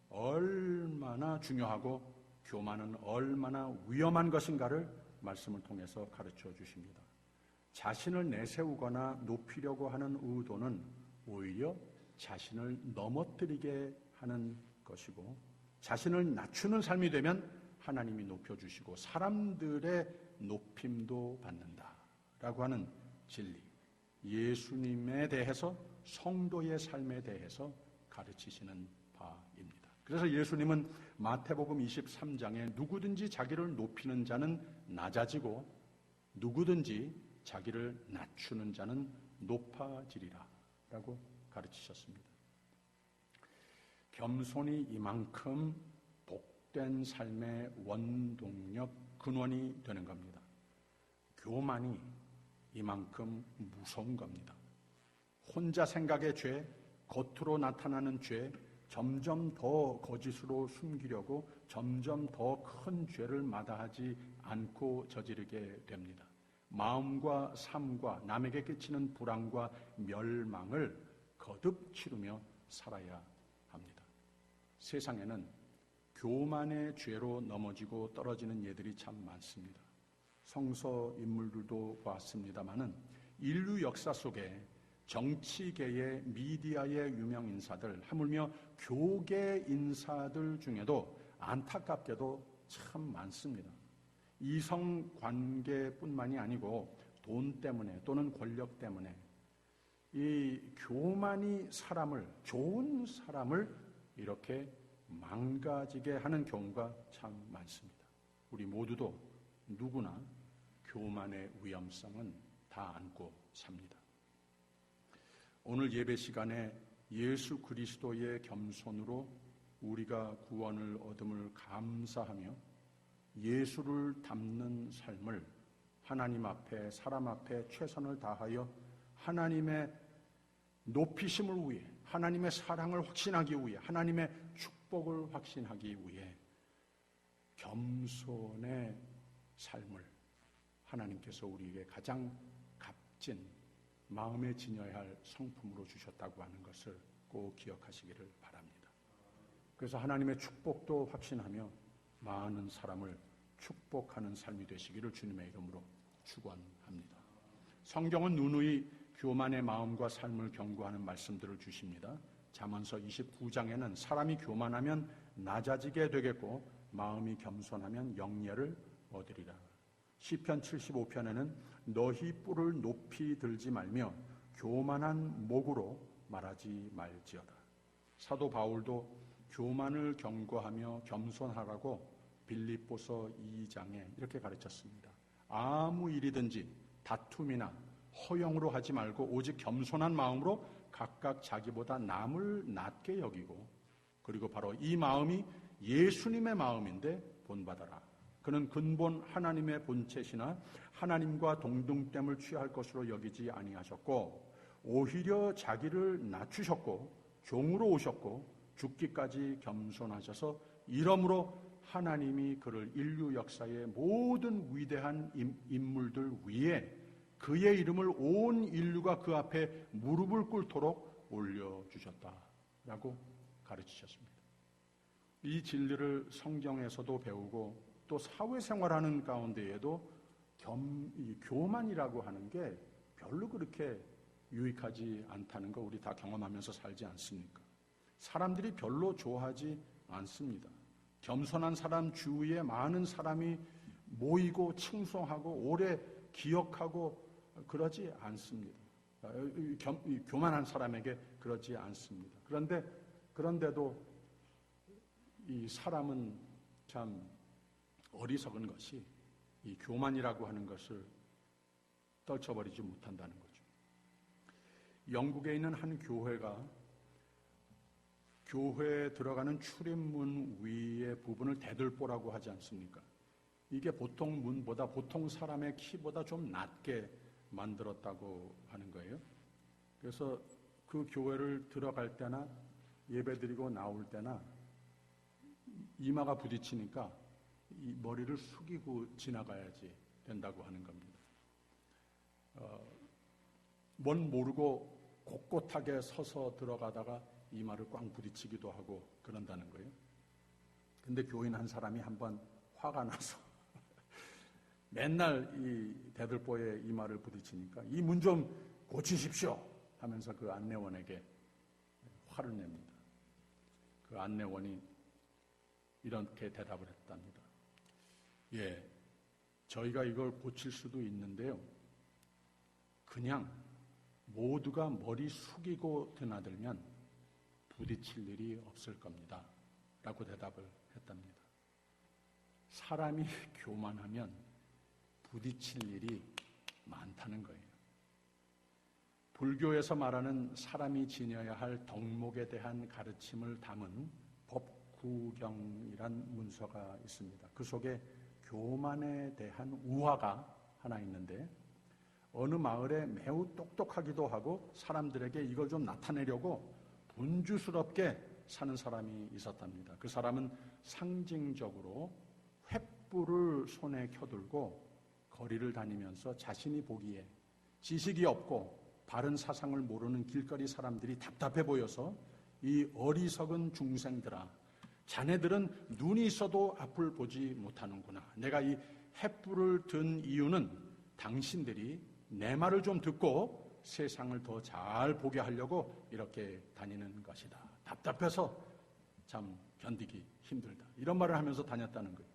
얼마나 중요하고 교만은 얼마나 위험한 것인가를 말씀을 통해서 가르쳐 주십니다. 자신을 내세우거나 높이려고 하는 의도는 오히려 자신을 넘어뜨리게 하는 것이고, 자신을 낮추는 삶이 되면 하나님이 높여주시고 사람들의 높임도 받는다라고 하는 진리, 예수님에 대해서, 성도의 삶에 대해서 가르치시는 바입니다. 그래서 예수님은 마태복음 23장에 누구든지 자기를 높이는 자는 낮아지고 누구든지 자기를 낮추는 자는 높아지리라 라고 가르치셨습니다. 겸손이 이만큼 복된 삶의 원동력, 근원이 되는 겁니다. 교만이 이만큼 무서운 겁니다. 혼자 생각의 죄, 겉으로 나타나는 죄, 점점 더 거짓으로 숨기려고 점점 더 큰 죄를 마다하지 않고 저지르게 됩니다. 마음과 삶과 남에게 끼치는 불안과 멸망을 거듭 치르며 살아야 합니다. 세상에는 교만의 죄로 넘어지고 떨어지는 예들이 참 많습니다. 성서 인물들도 봤습니다마는 인류 역사 속에 정치계의, 미디어의 유명 인사들, 하물며 교계 인사들 중에도 안타깝게도 참 많습니다. 이성 관계뿐만이 아니고 돈 때문에 또는 권력 때문에 이 교만이 사람을, 좋은 사람을 이렇게 망가지게 하는 경우가 참 많습니다. 우리 모두도 누구나 교만의 위험성은 다 안고 삽니다. 오늘 예배 시간에 예수 그리스도의 겸손으로 우리가 구원을 얻음을 감사하며 예수를 닮는 삶을 하나님 앞에, 사람 앞에 최선을 다하여 하나님의 높이심을 위해, 하나님의 사랑을 확신하기 위해, 하나님의 축복을 확신하기 위해 겸손의 삶을 하나님께서 우리에게 가장 값진 마음에 지녀야 할 성품으로 주셨다고 하는 것을 꼭 기억하시기를 바랍니다. 그래서 하나님의 축복도 확신하며 많은 사람을 축복하는 삶이 되시기를 주님의 이름으로 축원합니다. 성경은 누누이 교만의 마음과 삶을 경고하는 말씀들을 주십니다. 잠언서 29장에는 사람이 교만하면 낮아지게 되겠고 마음이 겸손하면 영예를 얻으리라. 시편 75편에는 너희 뿔을 높이 들지 말며 교만한 목으로 말하지 말지어다. 사도 바울도 교만을 경고하며 겸손하라고 빌립보서 2장에 이렇게 가르쳤습니다. 아무 일이든지 다툼이나 허영으로 하지 말고 오직 겸손한 마음으로 각각 자기보다 남을 낮게 여기고, 그리고 바로 이 마음이 예수님의 마음인데 본받아라. 그는 근본 하나님의 본체시나 하나님과 동등됨을 취할 것으로 여기지 아니하셨고 오히려 자기를 낮추셨고 종으로 오셨고 죽기까지 겸손하셔서 이러므로 하나님이 그를 인류 역사의 모든 위대한 인물들 위에 그의 이름을 온 인류가 그 앞에 무릎을 꿇도록 올려주셨다라고 가르치셨습니다. 이 진리를 성경에서도 배우고 또 사회생활하는 가운데에도 교만이라고 하는 게 별로 그렇게 유익하지 않다는 거 우리 다 경험하면서 살지 않습니까? 사람들이 별로 좋아하지 않습니다. 겸손한 사람 주위에 많은 사람이 모이고 칭송하고 오래 기억하고 그러지 않습니다. 교만한 사람에게 그러지 않습니다. 그런데도 이 사람은 참 어리석은 것이 이 교만이라고 하는 것을 떨쳐버리지 못한다는 거죠. 영국에 있는 한 교회가 교회에 들어가는 출입문 위의 부분을 대들보라고 하지 않습니까? 이게 보통 문보다 보통 사람의 키보다 좀 낮게 만들었다고 하는 거예요. 그래서 그 교회를 들어갈 때나 예배드리고 나올 때나 이마가 부딪히니까 이 머리를 숙이고 지나가야지 된다고 하는 겁니다. 뭔 모르고 꼿꼿하게 서서 들어가다가 이마를 꽝 부딪히기도 하고 그런다는 거예요. 근데 교인 한 사람이 한번 화가 나서 맨날 이 대들보에 이마를 부딪히니까 이 문 좀 고치십시오 하면서 그 안내원에게 화를 냅니다. 그 안내원이 이렇게 대답을 했답니다. 예, 저희가 이걸 고칠 수도 있는데요. 그냥 모두가 머리 숙이고 드나들면 부딪힐 일이 없을 겁니다. 라고 대답을 했답니다. 사람이 교만하면 부딪힐 일이 많다는 거예요. 불교에서 말하는 사람이 지녀야 할 덕목에 대한 가르침을 담은 법구경이란 문서가 있습니다. 그 속에 교만에 대한 우화가 하나 있는데 어느 마을에 매우 똑똑하기도 하고 사람들에게 이걸 좀 나타내려고 분주스럽게 사는 사람이 있었답니다. 그 사람은 상징적으로 횃불을 손에 켜들고 거리를 다니면서 자신이 보기에 지식이 없고 바른 사상을 모르는 길거리 사람들이 답답해 보여서 이 어리석은 중생들아, 자네들은 눈이 있어도 앞을 보지 못하는구나. 내가 이 횃불을 든 이유는 당신들이 내 말을 좀 듣고 세상을 더 잘 보게 하려고 이렇게 다니는 것이다. 답답해서 참 견디기 힘들다. 이런 말을 하면서 다녔다는 거예요.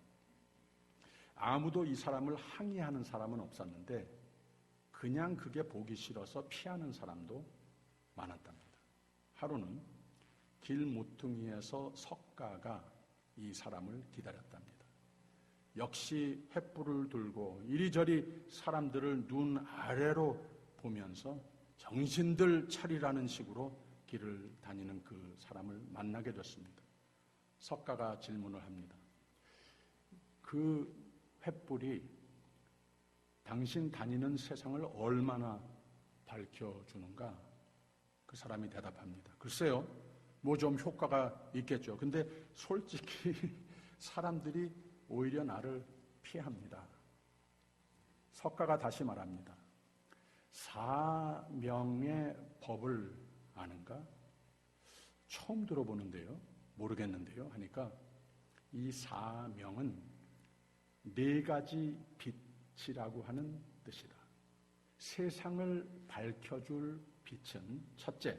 아무도 이 사람을 항의하는 사람은 없었는데 그냥 그게 보기 싫어서 피하는 사람도 많았답니다. 하루는 길 모퉁이에서 석가가 이 사람을 기다렸답니다. 역시 횃불을 들고 이리저리 사람들을 눈 아래로 보면서 정신들 차리라는 식으로 길을 다니는 그 사람을 만나게 됐습니다. 석가가 질문을 합니다. 그 횃불이 당신 다니는 세상을 얼마나 밝혀주는가? 그 사람이 대답합니다. 글쎄요, 뭐 좀 효과가 있겠죠. 근데 솔직히 사람들이 오히려 나를 피합니다. 석가가 다시 말합니다. 사명의 법을 아는가? 처음 들어보는데요. 모르겠는데요. 하니까 이 사명은 4가지 빛이라고 하는 뜻이다. 세상을 밝혀줄 빛은 첫째,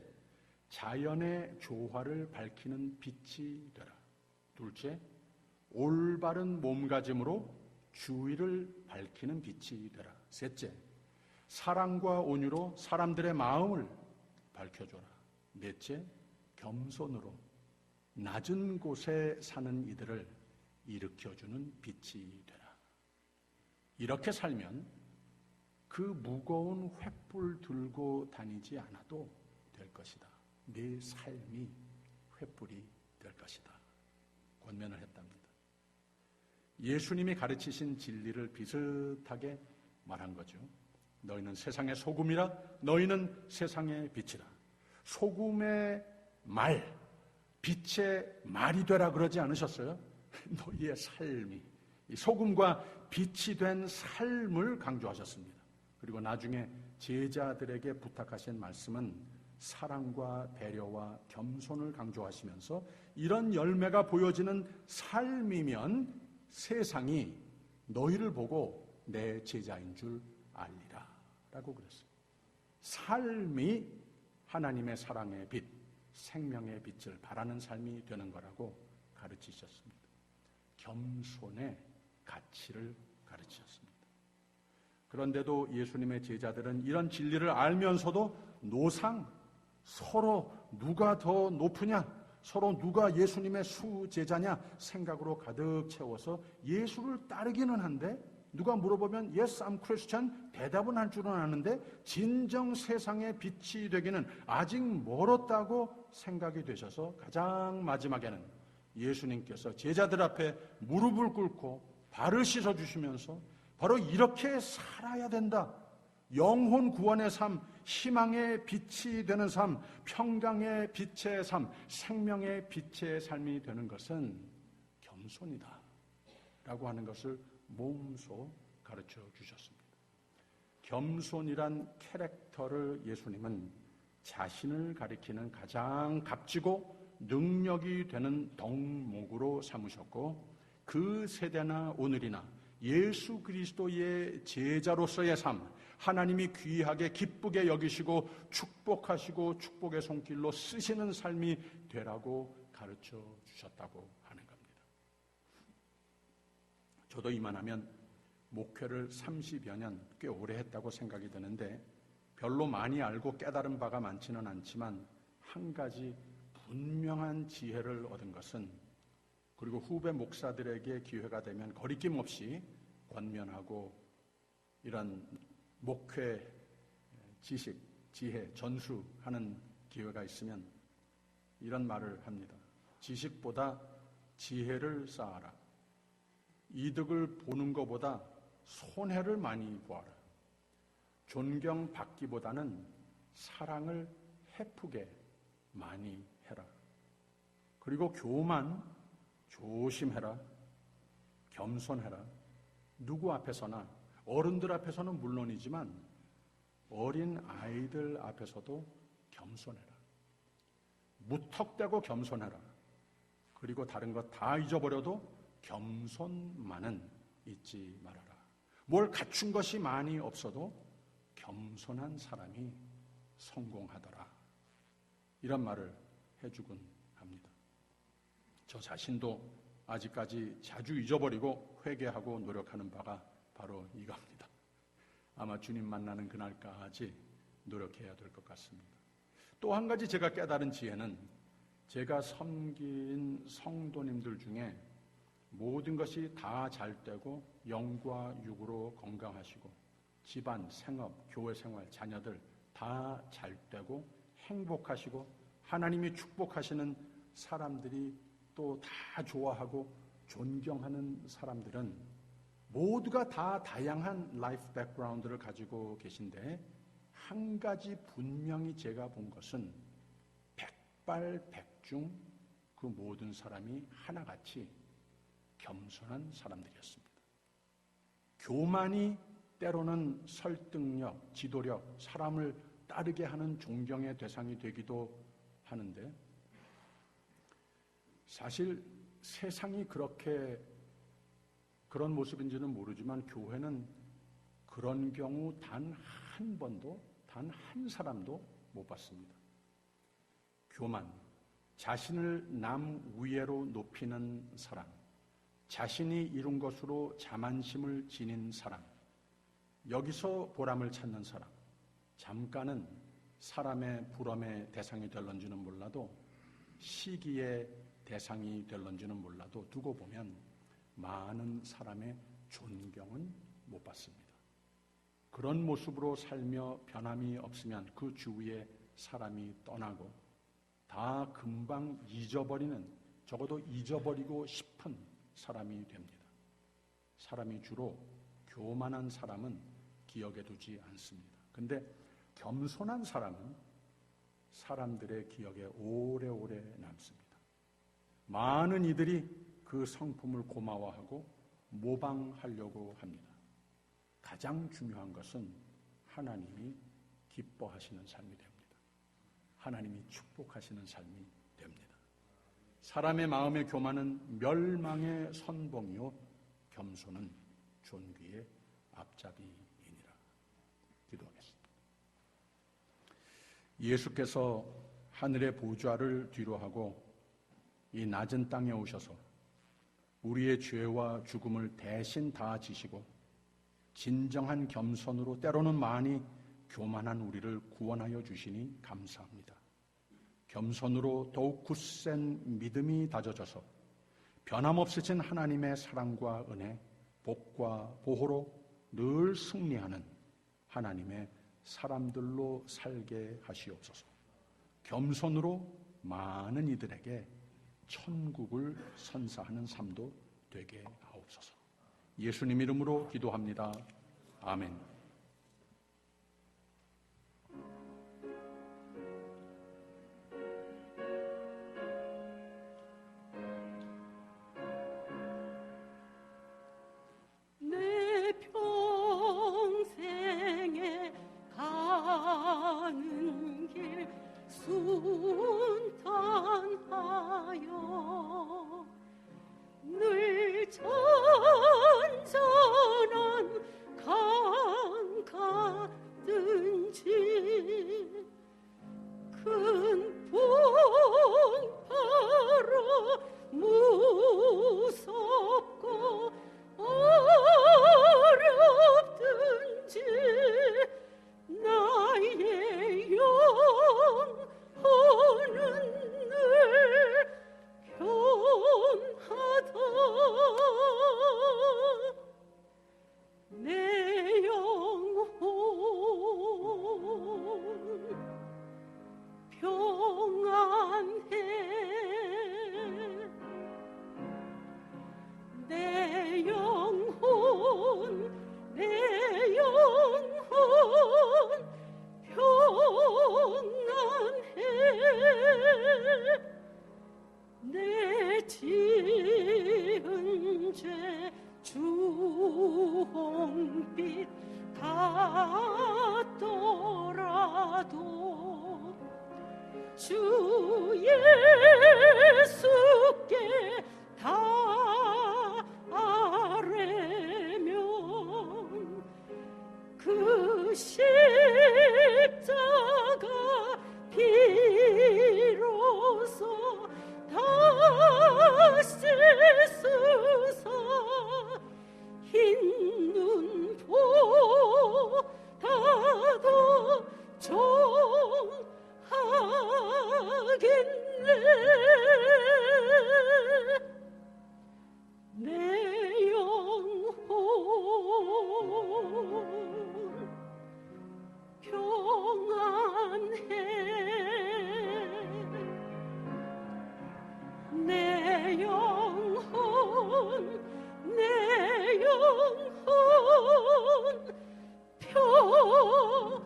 자연의 조화를 밝히는 빛이 되라. 둘째, 올바른 몸가짐으로 주위를 밝히는 빛이 되라. 셋째, 사랑과 온유로 사람들의 마음을 밝혀줘라. 넷째, 겸손으로 낮은 곳에 사는 이들을 일으켜주는 빛이 되라. 이렇게 살면 그 무거운 횃불 들고 다니지 않아도 될 것이다. 내 삶이 횃불이 될 것이다. 권면을 했답니다. 예수님이 가르치신 진리를 비슷하게 말한 거죠. 너희는 세상의 소금이라, 너희는 세상의 빛이라. 소금의 말, 빛의 말이 되라 그러지 않으셨어요? 너희의 삶이 이 소금과 빛이 된 삶을 강조하셨습니다. 그리고 나중에 제자들에게 부탁하신 말씀은 사랑과 배려와 겸손을 강조하시면서 이런 열매가 보여지는 삶이면 세상이 너희를 보고 내 제자인 줄 알리라 라고 그랬어요. 삶이 하나님의 사랑의 빛, 생명의 빛을 바라는 삶이 되는 거라고 가르치셨습니다. 겸손의 가치를 가르치셨습니다. 그런데도 예수님의 제자들은 이런 진리를 알면서도 노상, 서로 누가 더 높으냐, 서로 누가 예수님의 수제자냐 생각으로 가득 채워서 예수를 따르기는 한데 누가 물어보면 Yes, I'm Christian 대답은 할 줄은 아는데 진정 세상의 빛이 되기는 아직 멀었다고 생각이 되셔서 가장 마지막에는 예수님께서 제자들 앞에 무릎을 꿇고 발을 씻어주시면서 바로 이렇게 살아야 된다. 영혼 구원의 삶, 희망의 빛이 되는 삶, 평강의 빛의 삶, 생명의 빛의 삶이 되는 것은 겸손이다 라고 하는 것을 몸소 가르쳐 주셨습니다. 겸손이란 캐릭터를 예수님은 자신을 가리키는 가장 값지고 능력이 되는 덕목으로 삼으셨고 그 세대나 오늘이나 예수 그리스도의 제자로서의 삶, 하나님이 귀하게 기쁘게 여기시고 축복하시고 축복의 손길로 쓰시는 삶이 되라고 가르쳐 주셨다고 하는 겁니다. 저도 이만하면 목회를 30여 년 꽤 오래 했다고 생각이 드는데 별로 많이 알고 깨달은 바가 많지는 않지만 한 가지 분명한 지혜를 얻은 것은 그리고 후배 목사들에게 기회가 되면 거리낌 없이 권면하고 이런 목회 지식, 지혜, 전수하는 기회가 있으면 이런 말을 합니다. 지식보다 지혜를 쌓아라. 이득을 보는 것보다 손해를 많이 보아라. 존경받기보다는 사랑을 헤프게 많이 해라. 그리고 교만 조심해라. 겸손해라. 누구 앞에서나 어른들 앞에서는 물론이지만 어린 아이들 앞에서도 겸손해라. 무턱대고 겸손해라. 그리고 다른 것 다 잊어버려도 겸손만은 잊지 말아라. 뭘 갖춘 것이 많이 없어도 겸손한 사람이 성공하더라. 이런 말을 해주곤 합니다. 저 자신도 아직까지 자주 잊어버리고 회개하고 노력하는 바가 바로 이겁니다. 아마 주님 만나는 그날까지 노력해야 될 것 같습니다. 또 한 가지 제가 깨달은 지혜는 제가 섬긴 성도님들 중에 모든 것이 다 잘 되고 영과 육으로 건강하시고 집안, 생업, 교회 생활, 자녀들 다 잘 되고 행복하시고 하나님이 축복하시는 사람들이 또 다 좋아하고 존경하는 사람들은 모두가 다 다양한 라이프 백그라운드를 가지고 계신데 한 가지 분명히 제가 본 것은 백발백중 그 모든 사람이 하나같이 겸손한 사람들이었습니다. 교만이 때로는 설득력, 지도력, 사람을 따르게 하는 존경의 대상이 되기도 하는데 사실 세상이 그런 모습인지는 모르지만 교회는 그런 경우 단 한 번도, 단 한 사람도 못 봤습니다. 교만, 자신을 남 위에로 높이는 사람, 자신이 이룬 것으로 자만심을 지닌 사람, 여기서 보람을 찾는 사람, 잠깐은 사람의 부러움의 대상이 될런지는 몰라도 시기의 대상이 될런지는 몰라도 두고 보면 많은 사람의 존경은 못 받습니다. 그런 모습으로 살며 변함이 없으면 그 주위에 사람이 떠나고 다 금방 잊어버리는, 적어도 잊어버리고 싶은 사람이 됩니다. 사람이 주로 교만한 사람은 기억에 두지 않습니다. 근데 겸손한 사람은 사람들의 기억에 오래오래 남습니다. 많은 이들이 그 성품을 고마워하고 모방하려고 합니다. 가장 중요한 것은 하나님이 기뻐하시는 삶이 됩니다. 하나님이 축복하시는 삶이 됩니다. 사람의 마음의 교만은 멸망의 선봉이요 겸손은 존귀의 앞잡이이니라. 기도하겠습니다. 예수께서 하늘의 보좌를 뒤로하고 이 낮은 땅에 오셔서 우리의 죄와 죽음을 대신 다 지시고 진정한 겸손으로 때로는 많이 교만한 우리를 구원하여 주시니 감사합니다. 겸손으로 더욱 굳센 믿음이 다져져서 변함없으신 하나님의 사랑과 은혜, 복과 보호로 늘 승리하는 하나님의 사람들로 살게 하시옵소서. 겸손으로 많은 이들에게 천국을 선사하는 삶도 되게 하옵소서. 예수님 이름으로 기도합니다. 아멘. 내 평생에 가는 길 순탄하여 늘 잔잔한 강 가든지 큰 풍파로 무섭고 어렵든지 나의 영혼은 늘 평하다. 내 영혼 평안해. 내 영혼 평안해. 내 지은 죄 주홍빛 같더라도 주 예수께 다 아뢰면 그 십자가 비로소 다 씻으사 흰 눈보다도 정하겠네. 내 영혼 평안해. 내 영혼 평안해.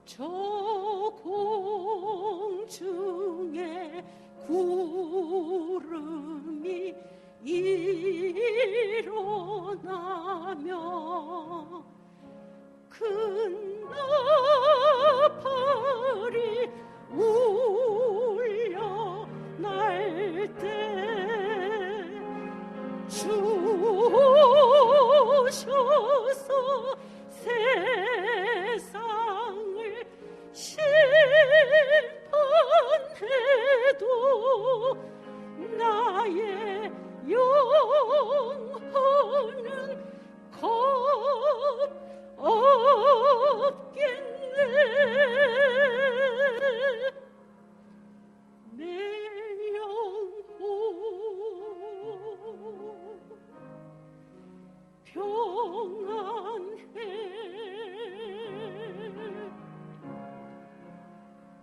저 공중에 구름이 일어나며 큰 나팔이 울려 날 때 주셔서 세상을 심판해도 나의 영혼은 겁 없겠네. 내 영혼 평안해.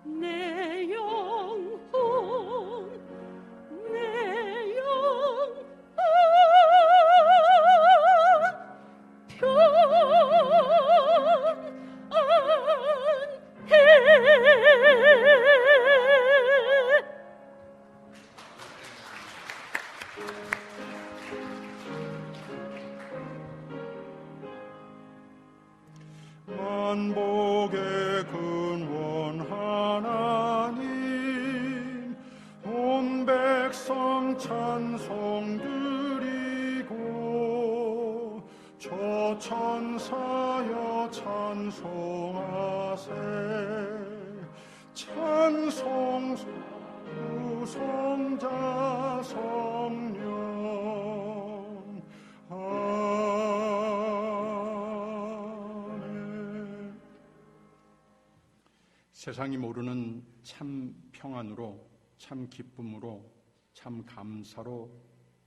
내 영혼 만복의 근원 하나님, 온 백성 찬송 드리고 저 천사여 찬송하세. 찬송 성자 성령 아멘. 세상이 모르는 참 평안으로, 참 기쁨으로, 참 감사로,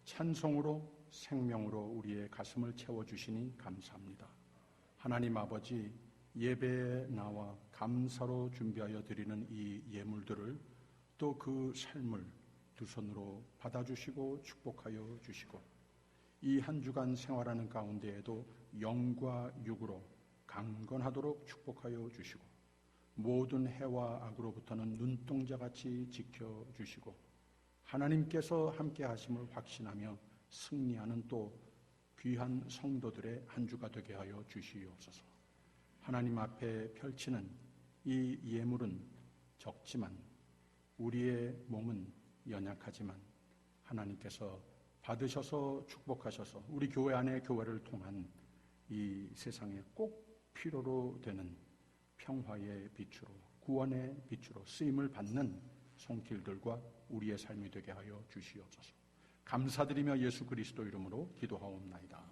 찬송으로, 생명으로 우리의 가슴을 채워주시니 감사합니다. 하나님 아버지, 예배에 나와 감사로 준비하여 드리는 이 예물들을 또 그 삶을 두 손으로 받아주시고 축복하여 주시고, 이 한 주간 생활하는 가운데에도 영과 육으로 강건하도록 축복하여 주시고, 모든 해와 악으로부터는 눈동자같이 지켜주시고, 하나님께서 함께 하심을 확신하며 승리하는 또 귀한 성도들의 한 주가 되게 하여 주시옵소서. 하나님 앞에 펼치는 이 예물은 적지만, 우리의 몸은 연약하지만 하나님께서 받으셔서 축복하셔서 우리 교회 안에 교회를 통한 이 세상에 꼭 필요로 되는 평화의 빛으로, 구원의 빛으로 쓰임을 받는 손길들과 우리의 삶이 되게 하여 주시옵소서. 감사드리며 예수 그리스도 이름으로 기도하옵나이다.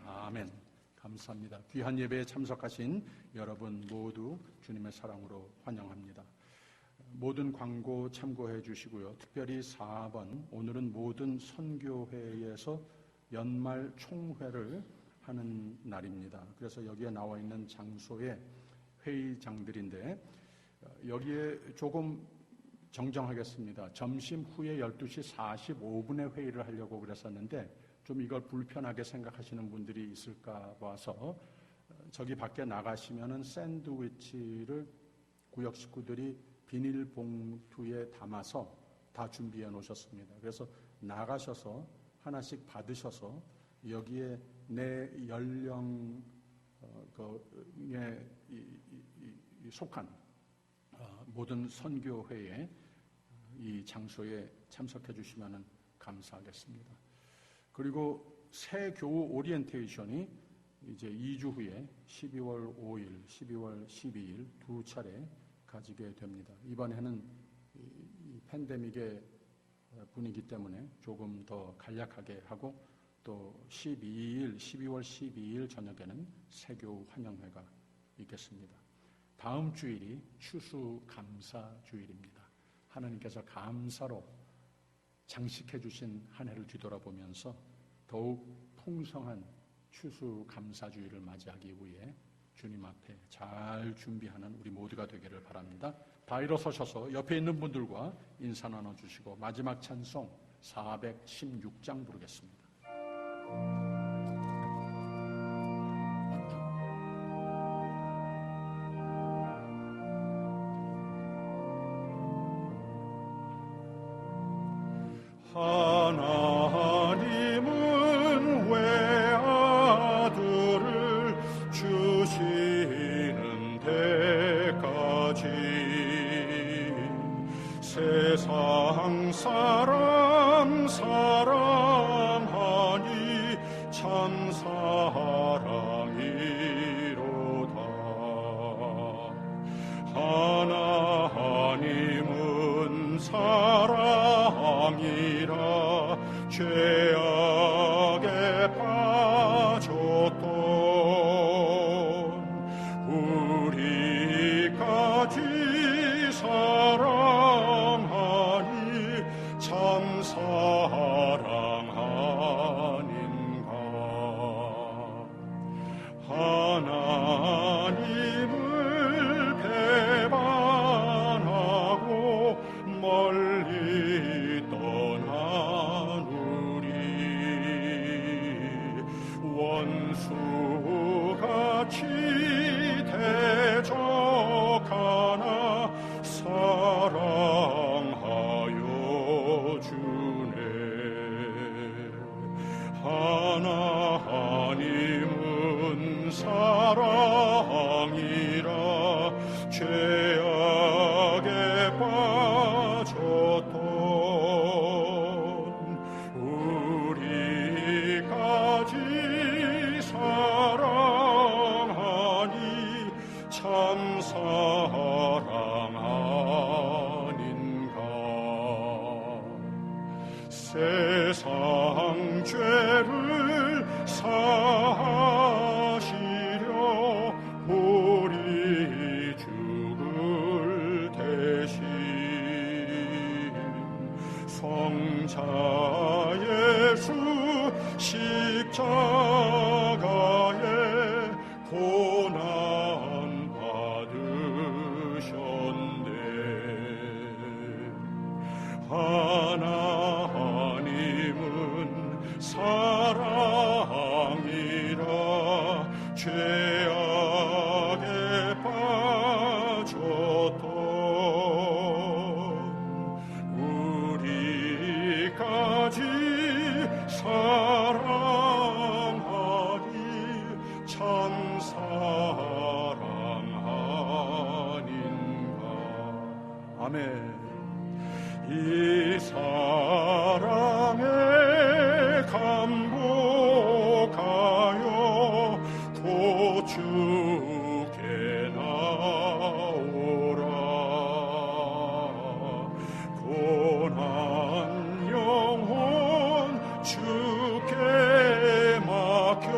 아멘. 감사합니다. 귀한 예배에 참석하신 여러분 모두 주님의 사랑으로 환영합니다. 모든 광고 참고해 주시고요. 특별히 4번, 오늘은 모든 선교회에서 연말 총회를 하는 날입니다. 그래서 여기에 나와 있는 장소에 회의장들인데, 여기에 조금 정정하겠습니다. 점심 후에 12시 45분에 회의를 하려고 그랬었는데 좀 이걸 불편하게 생각하시는 분들이 있을까 봐서 저기 밖에 나가시면은 샌드위치를 구역 식구들이 비닐봉투에 담아서 다 준비해 놓으셨습니다. 그래서 나가셔서 하나씩 받으셔서 여기에 내 연령에 속한 모든 선교회에 이 장소에 참석해 주시면 감사하겠습니다. 그리고 새 교우 오리엔테이션이 이제 2주 후에 12월 5일, 12월 12일 두 차례 가지게 됩니다. 이번에는 이 팬데믹의 분위기 때문에 조금 더 간략하게 하고, 또 12월 12일 저녁에는 새교우 환영회가 있겠습니다. 다음 주일이 추수감사주일입니다. 하나님께서 감사로 장식해 주신 한 해를 뒤돌아보면서 더욱 풍성한 추수감사주일을 맞이하기 위해 주님 앞에 잘 준비하는 우리 모두가 되기를 바랍니다. 다 일어서셔서 옆에 있는 분들과 인사 나눠주시고 마지막 찬송 416장 부르겠습니다. 하나님은 외아들을 주시는 데까지 세상 사람 사랑하니 참 사랑이로다. 하나님은 사랑이라 죄악에 빠졌던 우리까지 사랑하니 참 사랑 아닌가. 하나님을 배반하고 멀리 떠난 우리 사랑이라 죄악에 빠졌던 우리까지 사랑하니 참 사랑 아닌가. 세상 죄를 사하시려 우리 죽을 대신 성자 예수 십자가에 고난 받으셨네. 하나님은 사랑이라 죄악에 빠졌던 우리까지 사랑하니 참 사랑 아닌가. 아멘. 이 사랑에 감복하여 곧 주께 나오라. 고난 영혼 주께 맡겨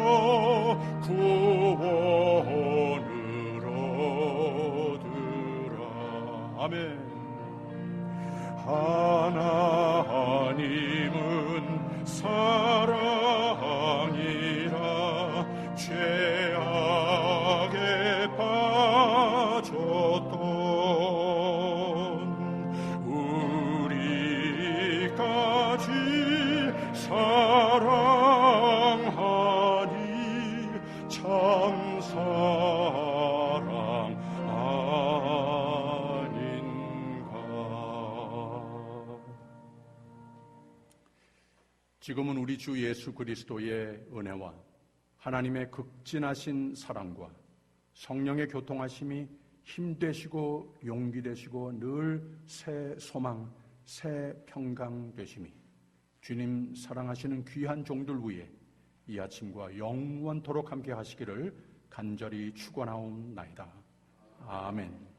구원을 얻으라. 아멘. 하나님은 사랑이라 죄악에 빠졌던 우리까지 사랑하니 참 사랑 지금은 우리 주 예수 그리스도의 은혜와 하나님의 극진하신 사랑과 성령의 교통하심이 힘되시고 용기 되시고 늘 새 소망, 새 평강 되심이 주님 사랑하시는 귀한 종들 위에 이 아침과 영원토록 함께 하시기를 간절히 축원하옵나이다. 아멘.